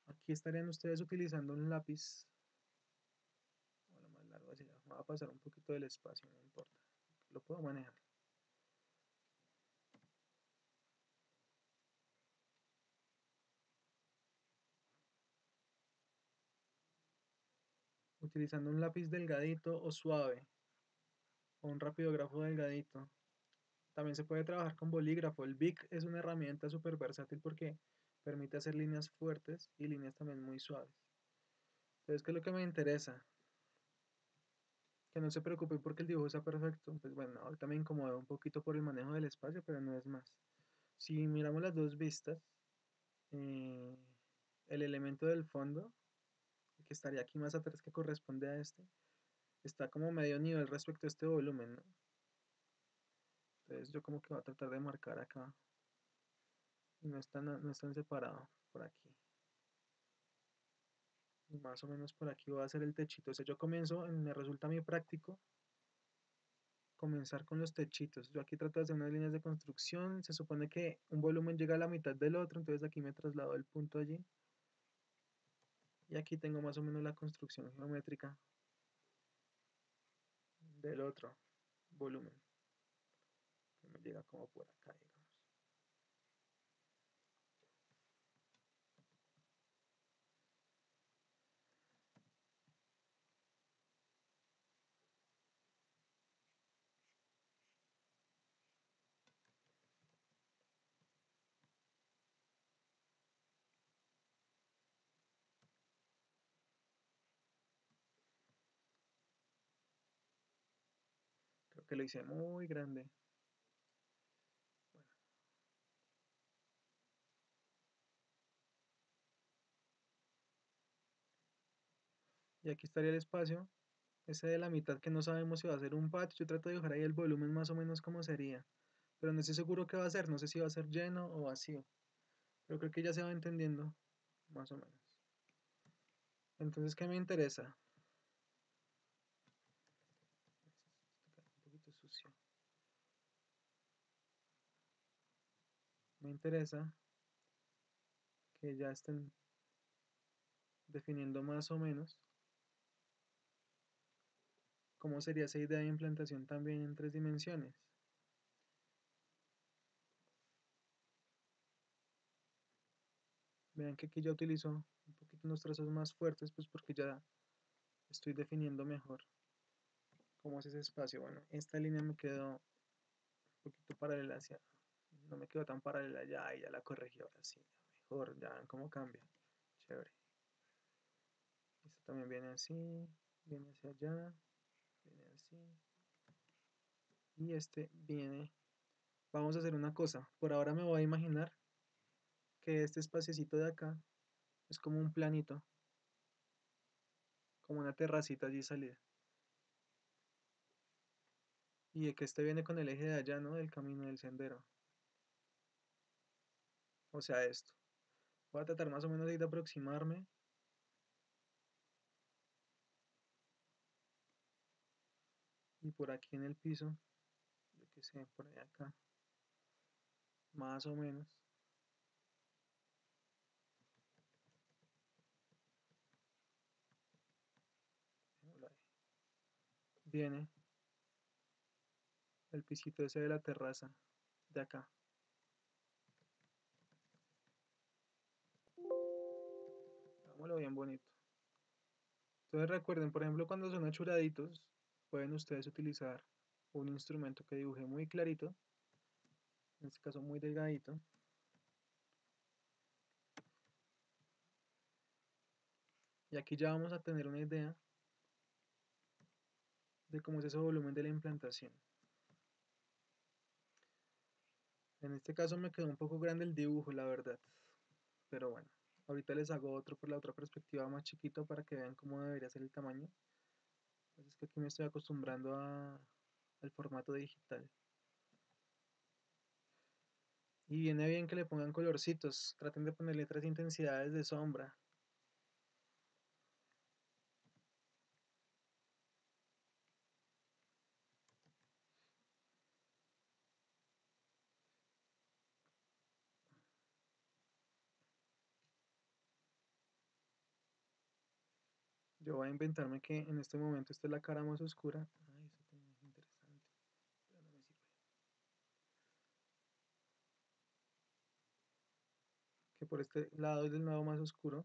[SPEAKER 1] Aquí estarían ustedes utilizando un lápiz, o lo más largo así, va a pasar un poquito del espacio, no importa, lo puedo manejar. Utilizando un lápiz delgadito o suave. o un rapidógrafo delgadito. También se puede trabajar con bolígrafo. El BIC es una herramienta súper versátil porque permite hacer líneas fuertes y líneas también muy suaves. Entonces, ¿qué es lo que me interesa? Que no se preocupe porque el dibujo está perfecto. Pues bueno, ahorita me incomoda un poquito por el manejo del espacio, pero no es más. Si miramos las dos vistas, eh, el elemento del fondo, que estaría aquí más atrás que corresponde a este, está como medio nivel respecto a este volumen, ¿no? Entonces yo como que voy a tratar de marcar acá. Y no están separados por aquí. Y más o menos por aquí voy a hacer el techito. O sea, yo comienzo, me resulta muy práctico comenzar con los techitos. Yo aquí trato de hacer unas líneas de construcción. Se supone que un volumen llega a la mitad del otro, entonces aquí me traslado el punto allí. Y aquí tengo más o menos la construcción geométrica del otro volumen, que me llega como por acá, digamos. Creo que lo hice muy grande. Bueno, y aquí estaría el espacio, ese de la mitad que no sabemos si va a ser un patio. Yo trato de dibujar ahí el volumen más o menos como sería. Pero no estoy seguro qué va a ser. No sé si va a ser lleno o vacío. Pero creo que ya se va entendiendo, más o menos. Entonces, ¿qué me interesa? Un poquito sucio. Me interesa que ya estén definiendo más o menos cómo sería esa idea de implantación también en 3 dimensiones. Vean que aquí ya utilizo un poquito unos trazos más fuertes, pues porque ya estoy definiendo mejor cómo es ese espacio. Bueno, esta línea me quedó un poquito paralela hacia, no me quedó tan paralela ya y ya la corregí ahora sí, mejor, ya ven cómo cambia. Chévere. Esto también viene así, viene hacia allá, viene así. Y este viene. Vamos a hacer una cosa. Por ahora me voy a imaginar que este espaciecito de acá es como un planito, como una terracita allí salida. Y que este viene con el eje de allá, ¿no? Del camino del sendero. O sea, esto. Voy a tratar más o menos de aproximarme. Y por aquí en el piso, yo qué sé, por ahí acá. Más o menos. Viene el pisito ese de la terraza. De acá. Hagámoslo bien bonito. Entonces recuerden, por ejemplo, cuando son achuraditos, pueden ustedes utilizar un instrumento que dibuje muy clarito, en este caso muy delgadito, y aquí ya vamos a tener una idea de cómo es ese volumen de la implantación. En este caso me quedó un poco grande el dibujo, la verdad, pero bueno, ahorita les hago otro por la otra perspectiva más chiquito para que vean cómo debería ser el tamaño. Pues es que aquí me estoy acostumbrando al formato digital. Y viene bien que le pongan colorcitos, traten de ponerle 3 intensidades de sombra. Yo voy a inventarme que en este momento esta es la cara más oscura. Ay, eso también es interesante, pero no me sirve. Que por este lado es el lado más oscuro.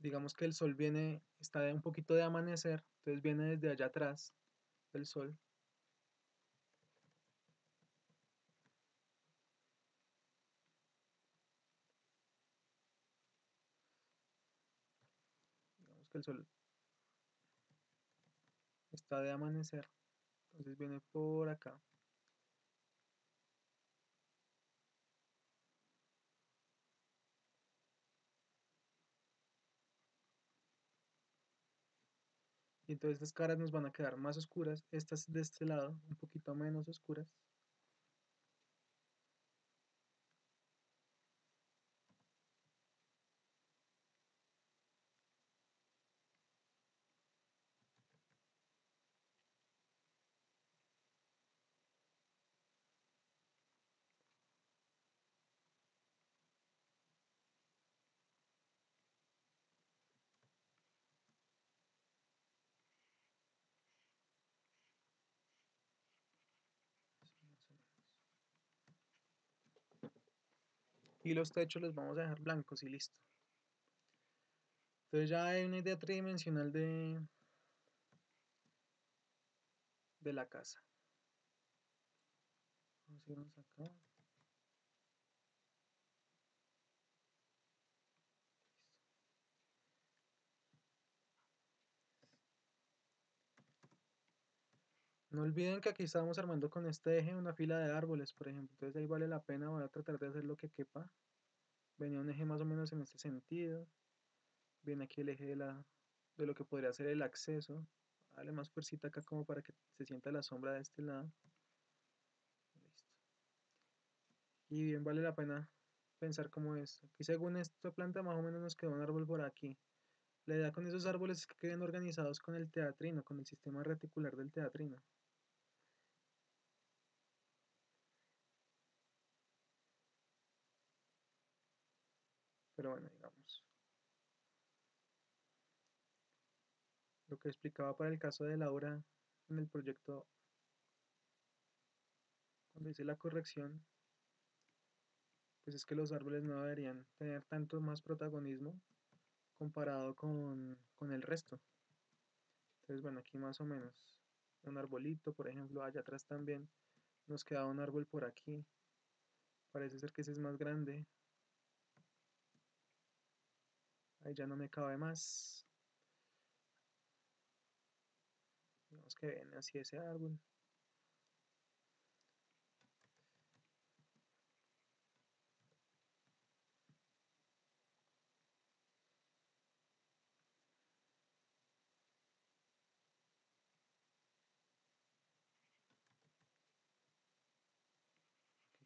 [SPEAKER 1] Digamos que el sol viene, está un poquito de amanecer, entonces viene desde allá atrás del sol. Digamos que el sol está de amanecer, entonces viene por acá. Y entonces estas caras nos van a quedar más oscuras, estas de este lado un poquito menos oscuras. Y los techos los vamos a dejar blancos y listo. Entonces ya hay una idea tridimensional de la casa. Vamos a irnos acá. No olviden que aquí estábamos armando con este eje una fila de árboles, por ejemplo. Entonces ahí vale la pena, voy a tratar de hacer lo que quepa. Venía un eje más o menos en este sentido. Viene aquí el eje de lo que podría ser el acceso. Dale más fuercita acá como para que se sienta la sombra de este lado. Listo. Y bien vale la pena pensar cómo es. Aquí según esta planta más o menos nos quedó un árbol por aquí. La idea con esos árboles es que queden organizados con el teatrino, con el sistema reticular del teatrino. Pero bueno, digamos. Lo que explicaba para el caso de Laura en el proyecto, cuando hice la corrección, pues es que los árboles no deberían tener tanto más protagonismo comparado con el resto. Entonces, bueno, aquí más o menos un arbolito, por ejemplo, allá atrás también nos queda un árbol por aquí. Parece ser que ese es más grande. Ahí ya no me cabe más. Digamos que ven así ese árbol.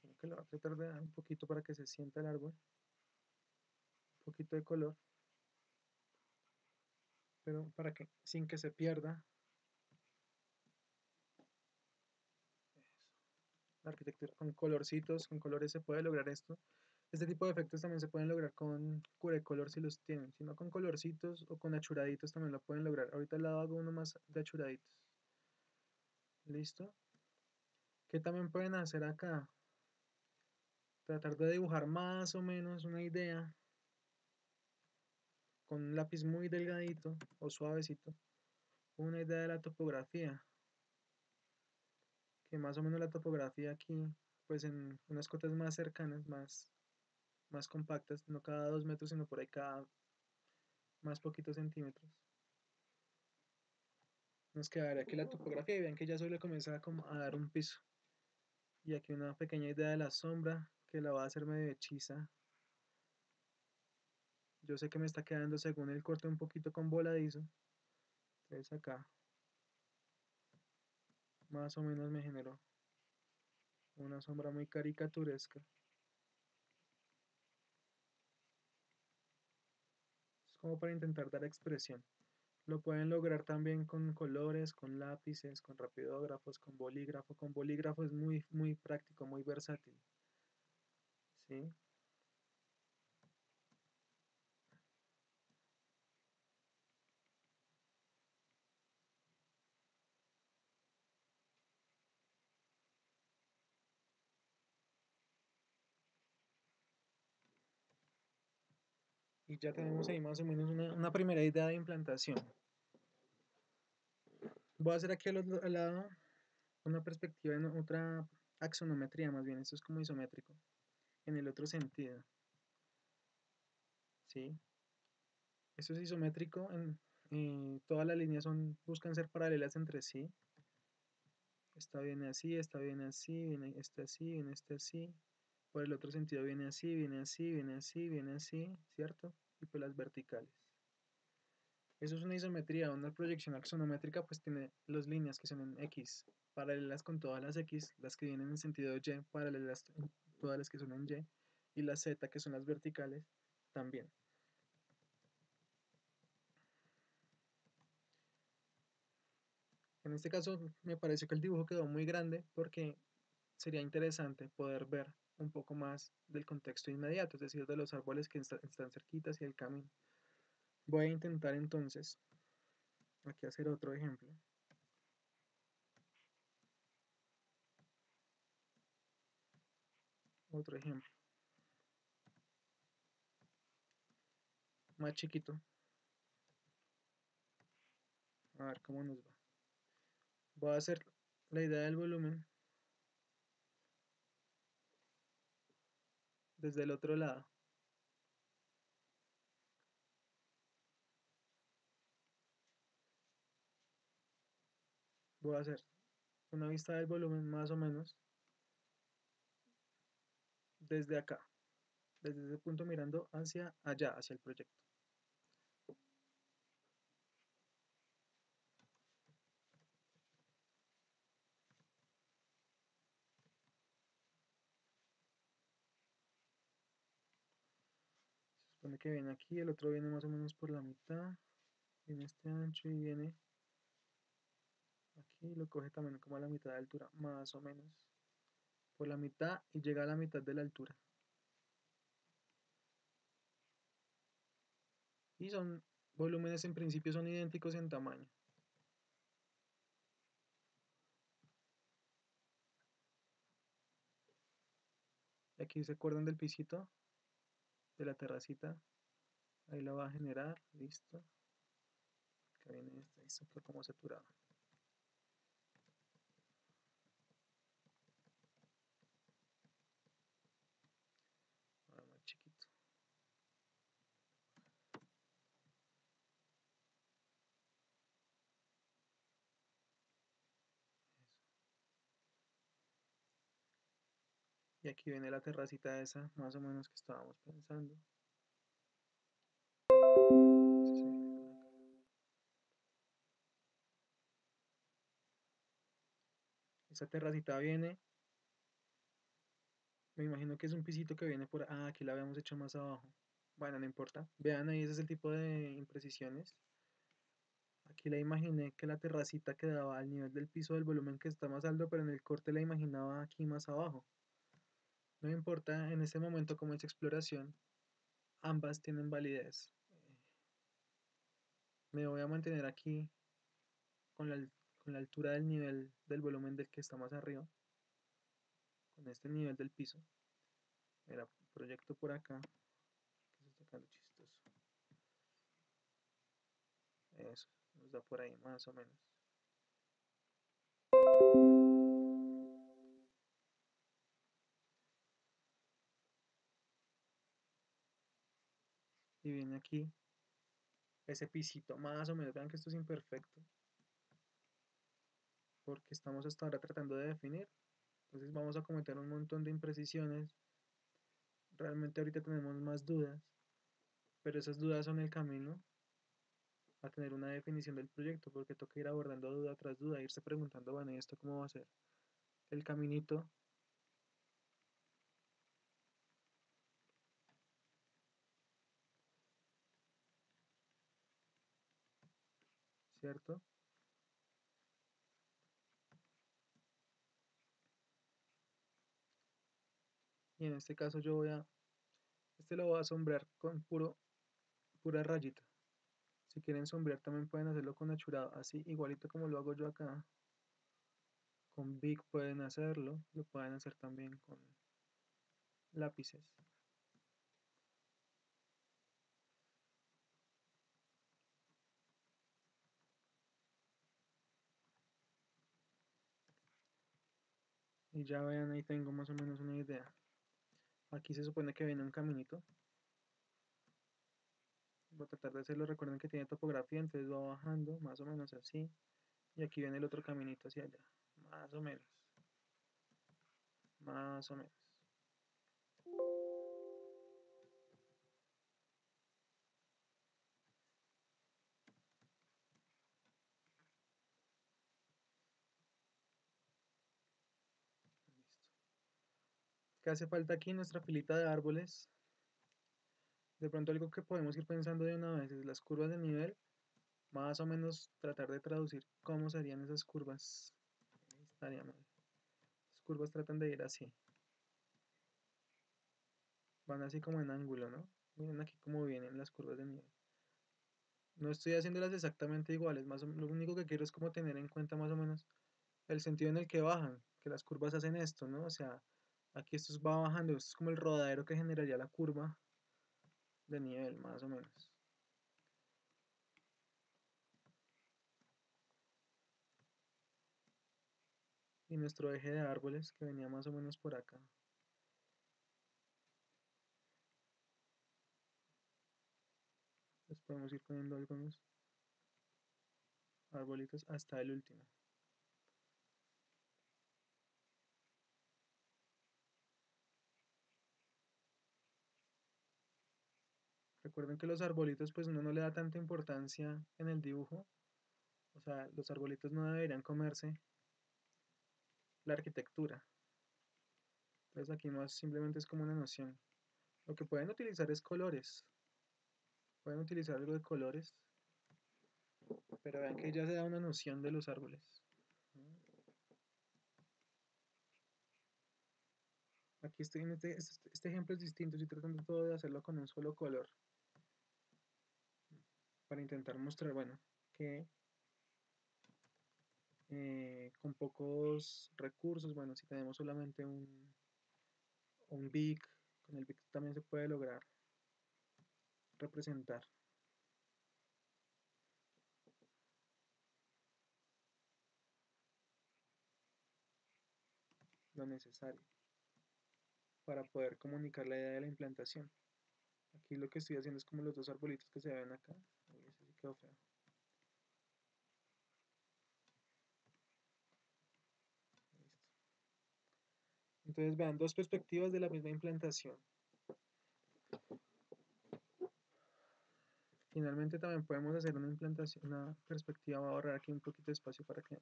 [SPEAKER 1] Creo que lo voy a tratar de dar un poquito para que se sienta el árbol. Un poquito de color, pero para que sin que se pierda la arquitectura. Con colorcitos, con colores se puede lograr esto. Este tipo de efectos también se pueden lograr con color si los tienen, si no con colorcitos o con achuraditos también lo pueden lograr. Ahorita al lado hago uno más de achuraditos. ¿Listo? ¿Qué también pueden hacer acá? Tratar de dibujar más o menos una idea con un lápiz muy delgadito o suavecito, una idea de la topografía, que más o menos la topografía aquí, pues en unas cotas más cercanas, más compactas, no cada 2 metros, sino por ahí cada más poquitos centímetros. Nos quedaría aquí la topografía y vean que ya solo comienza como a dar un piso. Y aquí una pequeña idea de la sombra que la va a hacer medio hechiza. Yo sé que me está quedando según el corte un poquito con voladizo. Entonces acá más o menos me generó una sombra muy caricaturesca. Es como para intentar dar expresión. Lo pueden lograr también con colores, con lápices, con rapidógrafos, con bolígrafo. Con bolígrafo es muy práctico, muy versátil. ¿Sí? Y ya tenemos ahí más o menos una primera idea de implantación. Voy a hacer aquí al lado una perspectiva en otra axonometría, más bien, esto es como isométrico, en el otro sentido, ¿sí? Esto es isométrico, todas las líneas buscan ser paralelas entre sí. Esta viene así, esta viene así, viene esta así, viene esta así. Por el otro sentido viene así, viene así, viene así, viene así, ¿cierto? Y pues las verticales. Eso es una isometría, una proyección axonométrica, pues tiene las líneas que son en X, paralelas con todas las X, las que vienen en sentido Y, paralelas en todas las que son en Y, y las Z, que son las verticales, también. En este caso me pareció que el dibujo quedó muy grande porque sería interesante poder ver un poco más del contexto inmediato, es decir, de los árboles que están cerquitas y el camino. Voy a intentar entonces aquí hacer otro ejemplo. Otro ejemplo. Más chiquito. A ver cómo nos va. Voy a hacer la idea del volumen desde el otro lado. Voy a hacer una vista del volumen más o menos desde acá. Desde ese punto mirando hacia allá, hacia el proyecto. Se supone que viene aquí, el otro viene más o menos por la mitad. Viene este ancho y viene aquí, lo coge también como a la mitad de altura, más o menos. Por la mitad y llega a la mitad de la altura. Y son volúmenes en principio son idénticos en tamaño. Y aquí se acuerdan del pisito, de la terracita. Ahí la va a generar, listo. Acá viene esta, esto fue como saturado. Ahora más chiquito. Y aquí viene la terracita esa, más o menos que estábamos pensando. Esa terracita viene, me imagino que es un pisito que viene por... Ah, aquí la habíamos hecho más abajo. Bueno, no importa. Vean ahí, ese es el tipo de imprecisiones. Aquí la imaginé que la terracita quedaba al nivel del piso del volumen que está más alto, pero en el corte la imaginaba aquí más abajo. No importa, en este momento como es exploración, ambas tienen validez. Me voy a mantener aquí con con la altura del nivel del volumen del que está más arriba, con este nivel del piso. Mira, proyecto por acá, que se está quedando chistoso. Eso, nos da por ahí más o menos. Y viene aquí ese pisito, más o menos. Vean que esto es imperfecto, porque estamos hasta ahora tratando de definir. Entonces vamos a cometer un montón de imprecisiones. Realmente ahorita tenemos más dudas, pero esas dudas son el camino a tener una definición del proyecto, porque toca ir abordando duda tras duda, irse preguntando, bueno, ¿y esto cómo va a ser? El caminito, ¿cierto? Y en este caso este lo voy a sombrear con pura rayita. Si quieren sombrear también pueden hacerlo con achurado, así igualito como lo hago yo acá. Con Big pueden hacerlo, lo pueden hacer también con lápices. Y ya vean, ahí tengo más o menos una idea. Aquí se supone que viene un caminito. Voy a tratar de hacerlo. Recuerden que tiene topografía, entonces va bajando, más o menos así. Y aquí viene el otro caminito hacia allá. Más o menos. Más o menos. Listo. ¿Qué hace falta aquí? Nuestra filita de árboles. De pronto algo que podemos ir pensando de una vez es las curvas de nivel. Más o menos tratar de traducir cómo serían esas curvas. Estaría mal. Las curvas tratan de ir así. Van así como en ángulo, ¿no? Miren aquí cómo vienen las curvas de nivel. No estoy haciéndolas exactamente iguales, lo único que quiero es como tener en cuenta más o menos el sentido en el que bajan, que las curvas hacen esto, ¿no? O sea, aquí esto va bajando, esto es como el rodadero que generaría la curva de nivel, más o menos. Y nuestro eje de árboles que venía más o menos por acá. Les podemos ir poniendo algunos arbolitos hasta el último. Recuerden que los arbolitos pues uno no le da tanta importancia en el dibujo. O sea, los arbolitos no deberían comerse la arquitectura. Entonces aquí más simplemente es como una noción. Lo que pueden utilizar es colores. Pueden utilizar algo de colores. Pero vean que ya se da una noción de los árboles. Aquí estoy en este ejemplo es distinto. Estoy tratando todo de hacerlo con un solo color. Para intentar mostrar, bueno, que con pocos recursos, bueno, si tenemos solamente un big, con el big también se puede lograr representar lo necesario para poder comunicar la idea de la implantación. Aquí lo que estoy haciendo es como los dos arbolitos que se ven acá. Uy, ese sí quedó feo. Listo. Entonces vean dos perspectivas de la misma implantación. Finalmente también podemos hacer una implantación, una perspectiva. Voy a ahorrar aquí un poquito de espacio para que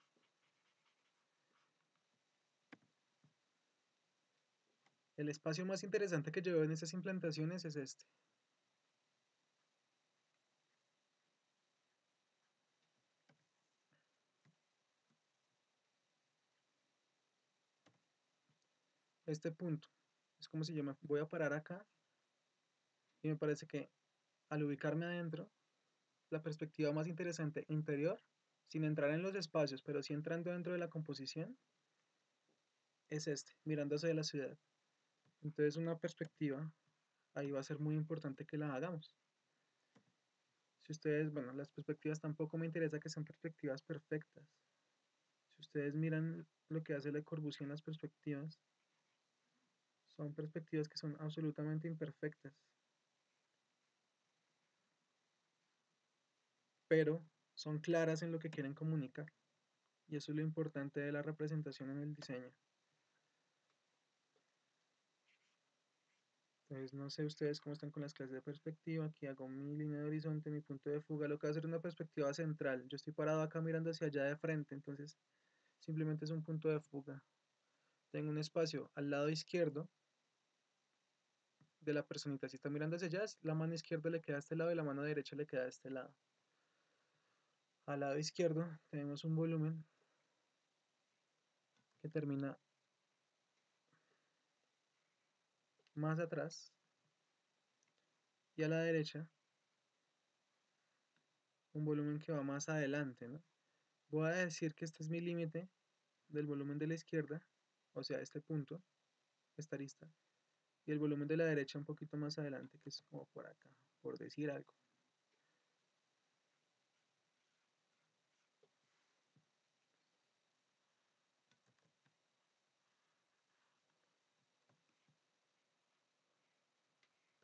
[SPEAKER 1] el espacio más interesante que yo veo en estas implantaciones es este. Este punto. Es como si yo me voy a parar acá y me parece que al ubicarme adentro, la perspectiva más interesante interior, sin entrar en los espacios, pero sí entrando dentro de la composición, es este, mirando hacia la ciudad. Entonces una perspectiva, ahí va a ser muy importante que la hagamos. Si ustedes, bueno, las perspectivas tampoco me interesa que sean perspectivas perfectas. Si ustedes miran lo que hace Le Corbusier en las perspectivas, son perspectivas que son absolutamente imperfectas, pero son claras en lo que quieren comunicar. Y eso es lo importante de la representación en el diseño. Entonces, no sé ustedes cómo están con las clases de perspectiva. Aquí hago mi línea de horizonte, mi punto de fuga. Lo que va a hacer una perspectiva central. Yo estoy parado acá mirando hacia allá de frente, entonces simplemente es un punto de fuga. Tengo un espacio al lado izquierdo de la personita. Si está mirando hacia allá, la mano izquierda le queda a este lado y la mano derecha le queda a este lado. Al lado izquierdo tenemos un volumen que termina más atrás y a la derecha un volumen que va más adelante, ¿no? Voy a decir que este es mi límite del volumen de la izquierda, o sea, este punto, esta arista, y el volumen de la derecha un poquito más adelante, que es como por acá, por decir algo.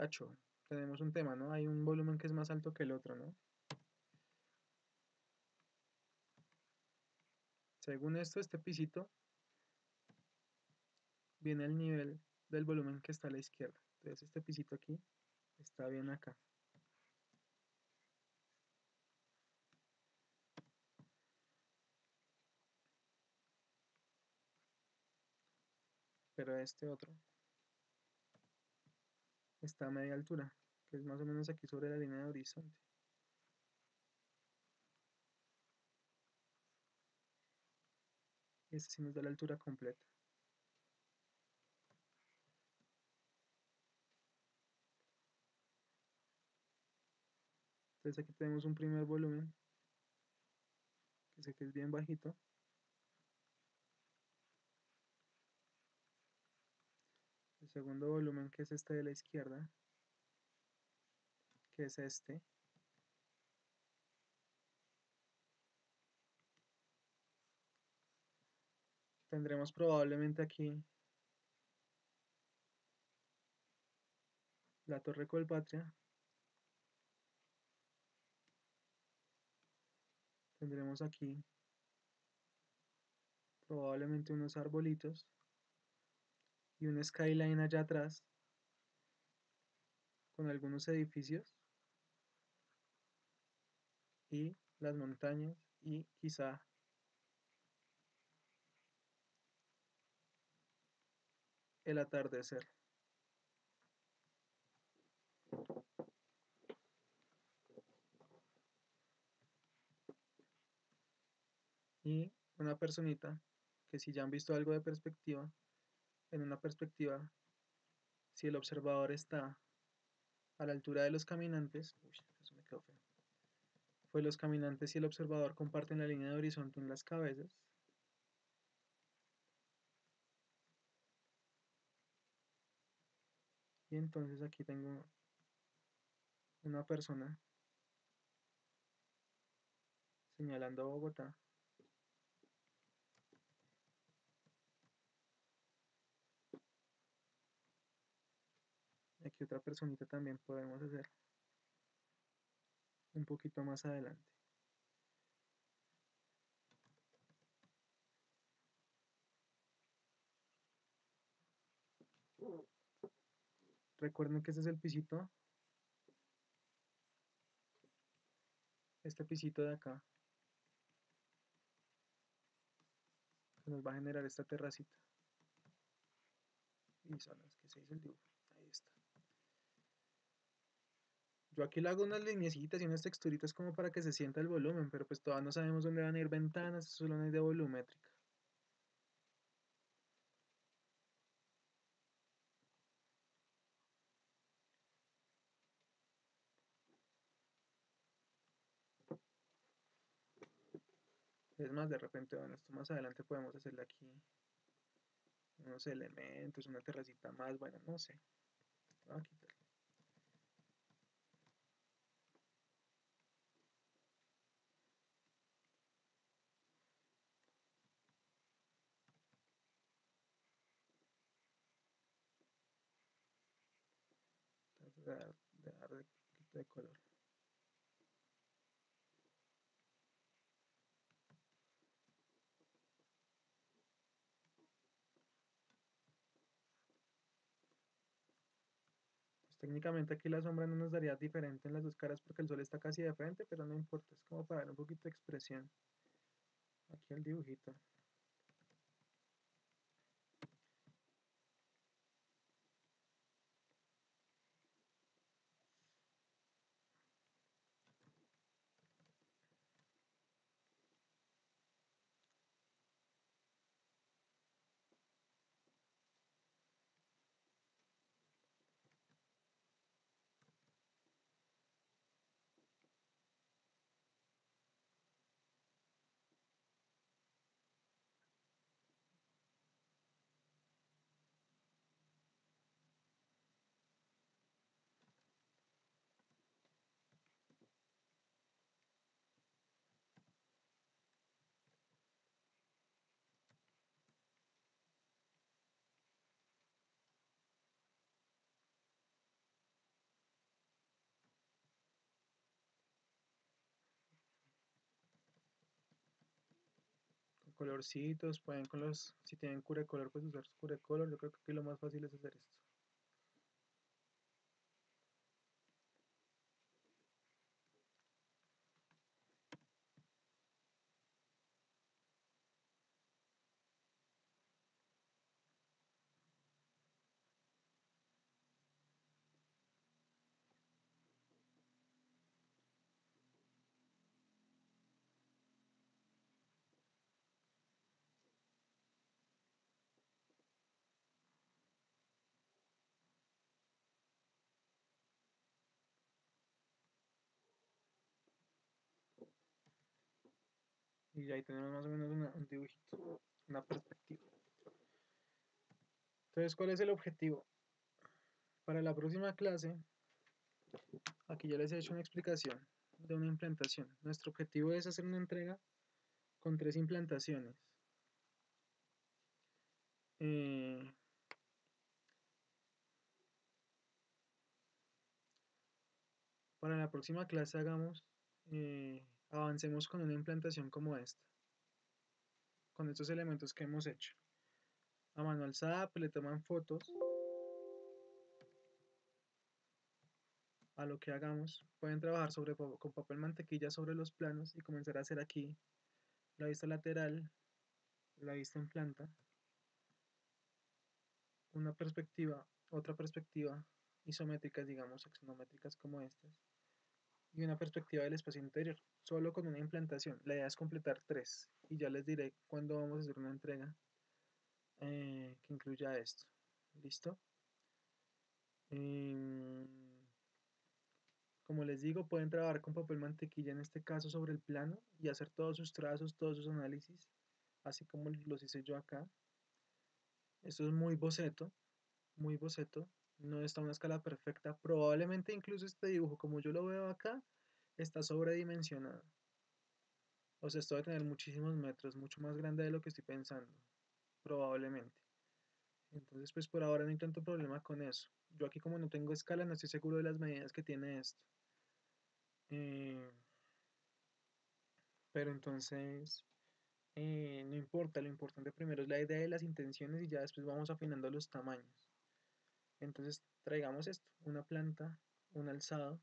[SPEAKER 1] Acho, tenemos un tema, ¿no? Hay un volumen que es más alto que el otro, ¿no? Según esto, este pisito viene al nivel del volumen que está a la izquierda. Entonces este pisito aquí está bien acá. Pero este otro está a media altura, que es más o menos aquí sobre la línea de horizonte. Este sí nos da la altura completa. Entonces aquí tenemos un primer volumen, que sé que es bien bajito. El segundo volumen, que es este de la izquierda, que es este. Tendremos probablemente aquí la Torre Colpatria. Tendremos aquí probablemente unos arbolitos y un skyline allá atrás con algunos edificios y las montañas y quizá el atardecer. Y una personita que si ya han visto algo de perspectiva, en una perspectiva, si el observador está a la altura de los caminantes, uy, eso me quedó feo. Pues los caminantes y el observador comparten la línea de horizonte en las cabezas. Y entonces aquí tengo una persona señalando a Bogotá. Aquí otra personita también podemos hacer un poquito más adelante. Recuerden que este es el pisito, este pisito de acá, que nos va a generar esta terracita. Y son las que se hizo el dibujo. Ahí está. Yo aquí le hago unas lineecitas y unas texturitas como para que se sienta el volumen, pero pues todavía no sabemos dónde van a ir ventanas, solo no es de volumétrica. Es más, de repente, bueno, esto más adelante podemos hacerle aquí unos elementos, una terracita más, bueno, no sé. Voy a quitar. De dar un poquito de color. Pues técnicamente aquí la sombra no nos daría diferente en las dos caras porque el sol está casi de frente, pero no importa, es como para dar un poquito de expresión. Aquí el dibujito. colorcitos, pueden con los, si tienen color pues usar color. Yo creo que aquí lo más fácil es hacer esto. Y ahí tenemos más o menos un dibujito, una perspectiva. Entonces, ¿cuál es el objetivo? Para la próxima clase, aquí ya les he hecho una explicación de una implantación. Nuestro objetivo es hacer una entrega con 3 implantaciones. Eh, para la próxima clase avancemos con una implantación como esta, con estos elementos que hemos hecho. A mano alzada, pues le toman fotos a lo que hagamos. Pueden trabajar con papel mantequilla sobre los planos y comenzar a hacer aquí la vista lateral, la vista en planta, una perspectiva, otra perspectiva isométricas, digamos, axonométricas como estas, y una perspectiva del espacio interior, solo con una implantación. La idea es completar 3 y ya les diré cuándo vamos a hacer una entrega que incluya esto. ¿Listo? Em, como les digo, pueden trabajar con papel mantequilla en este caso sobre el plano y hacer todos sus trazos, todos sus análisis, así como los hice yo acá. Esto es muy boceto, no está a una escala perfecta. Probablemente incluso este dibujo, como yo lo veo acá, está sobredimensionado. O sea, esto va a tener muchísimos metros, mucho más grande de lo que estoy pensando, probablemente. Entonces, pues por ahora no hay tanto problema con eso. Yo aquí como no tengo escala, no estoy seguro de las medidas que tiene esto. Eh, pero entonces, no importa, lo importante primero es la idea de las intenciones y ya después vamos afinando los tamaños. Entonces, traigamos esto, una planta, un alzado,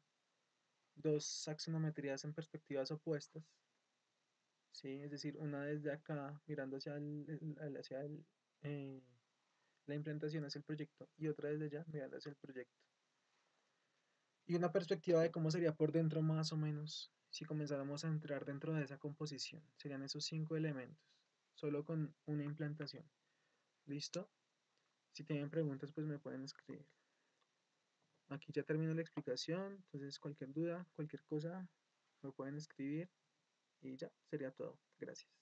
[SPEAKER 1] 2 axonometrías en perspectivas opuestas, ¿sí? Es decir, una desde acá mirando eh, la implantación hacia el proyecto y otra desde allá mirando hacia el proyecto. Y una perspectiva de cómo sería por dentro más o menos si comenzáramos a entrar dentro de esa composición. Serían esos 5 elementos, solo con una implantación. ¿Listo? Si tienen preguntas, pues me pueden escribir. Aquí ya termino la explicación, entonces cualquier duda, cualquier cosa, me pueden escribir y ya, sería todo. Gracias.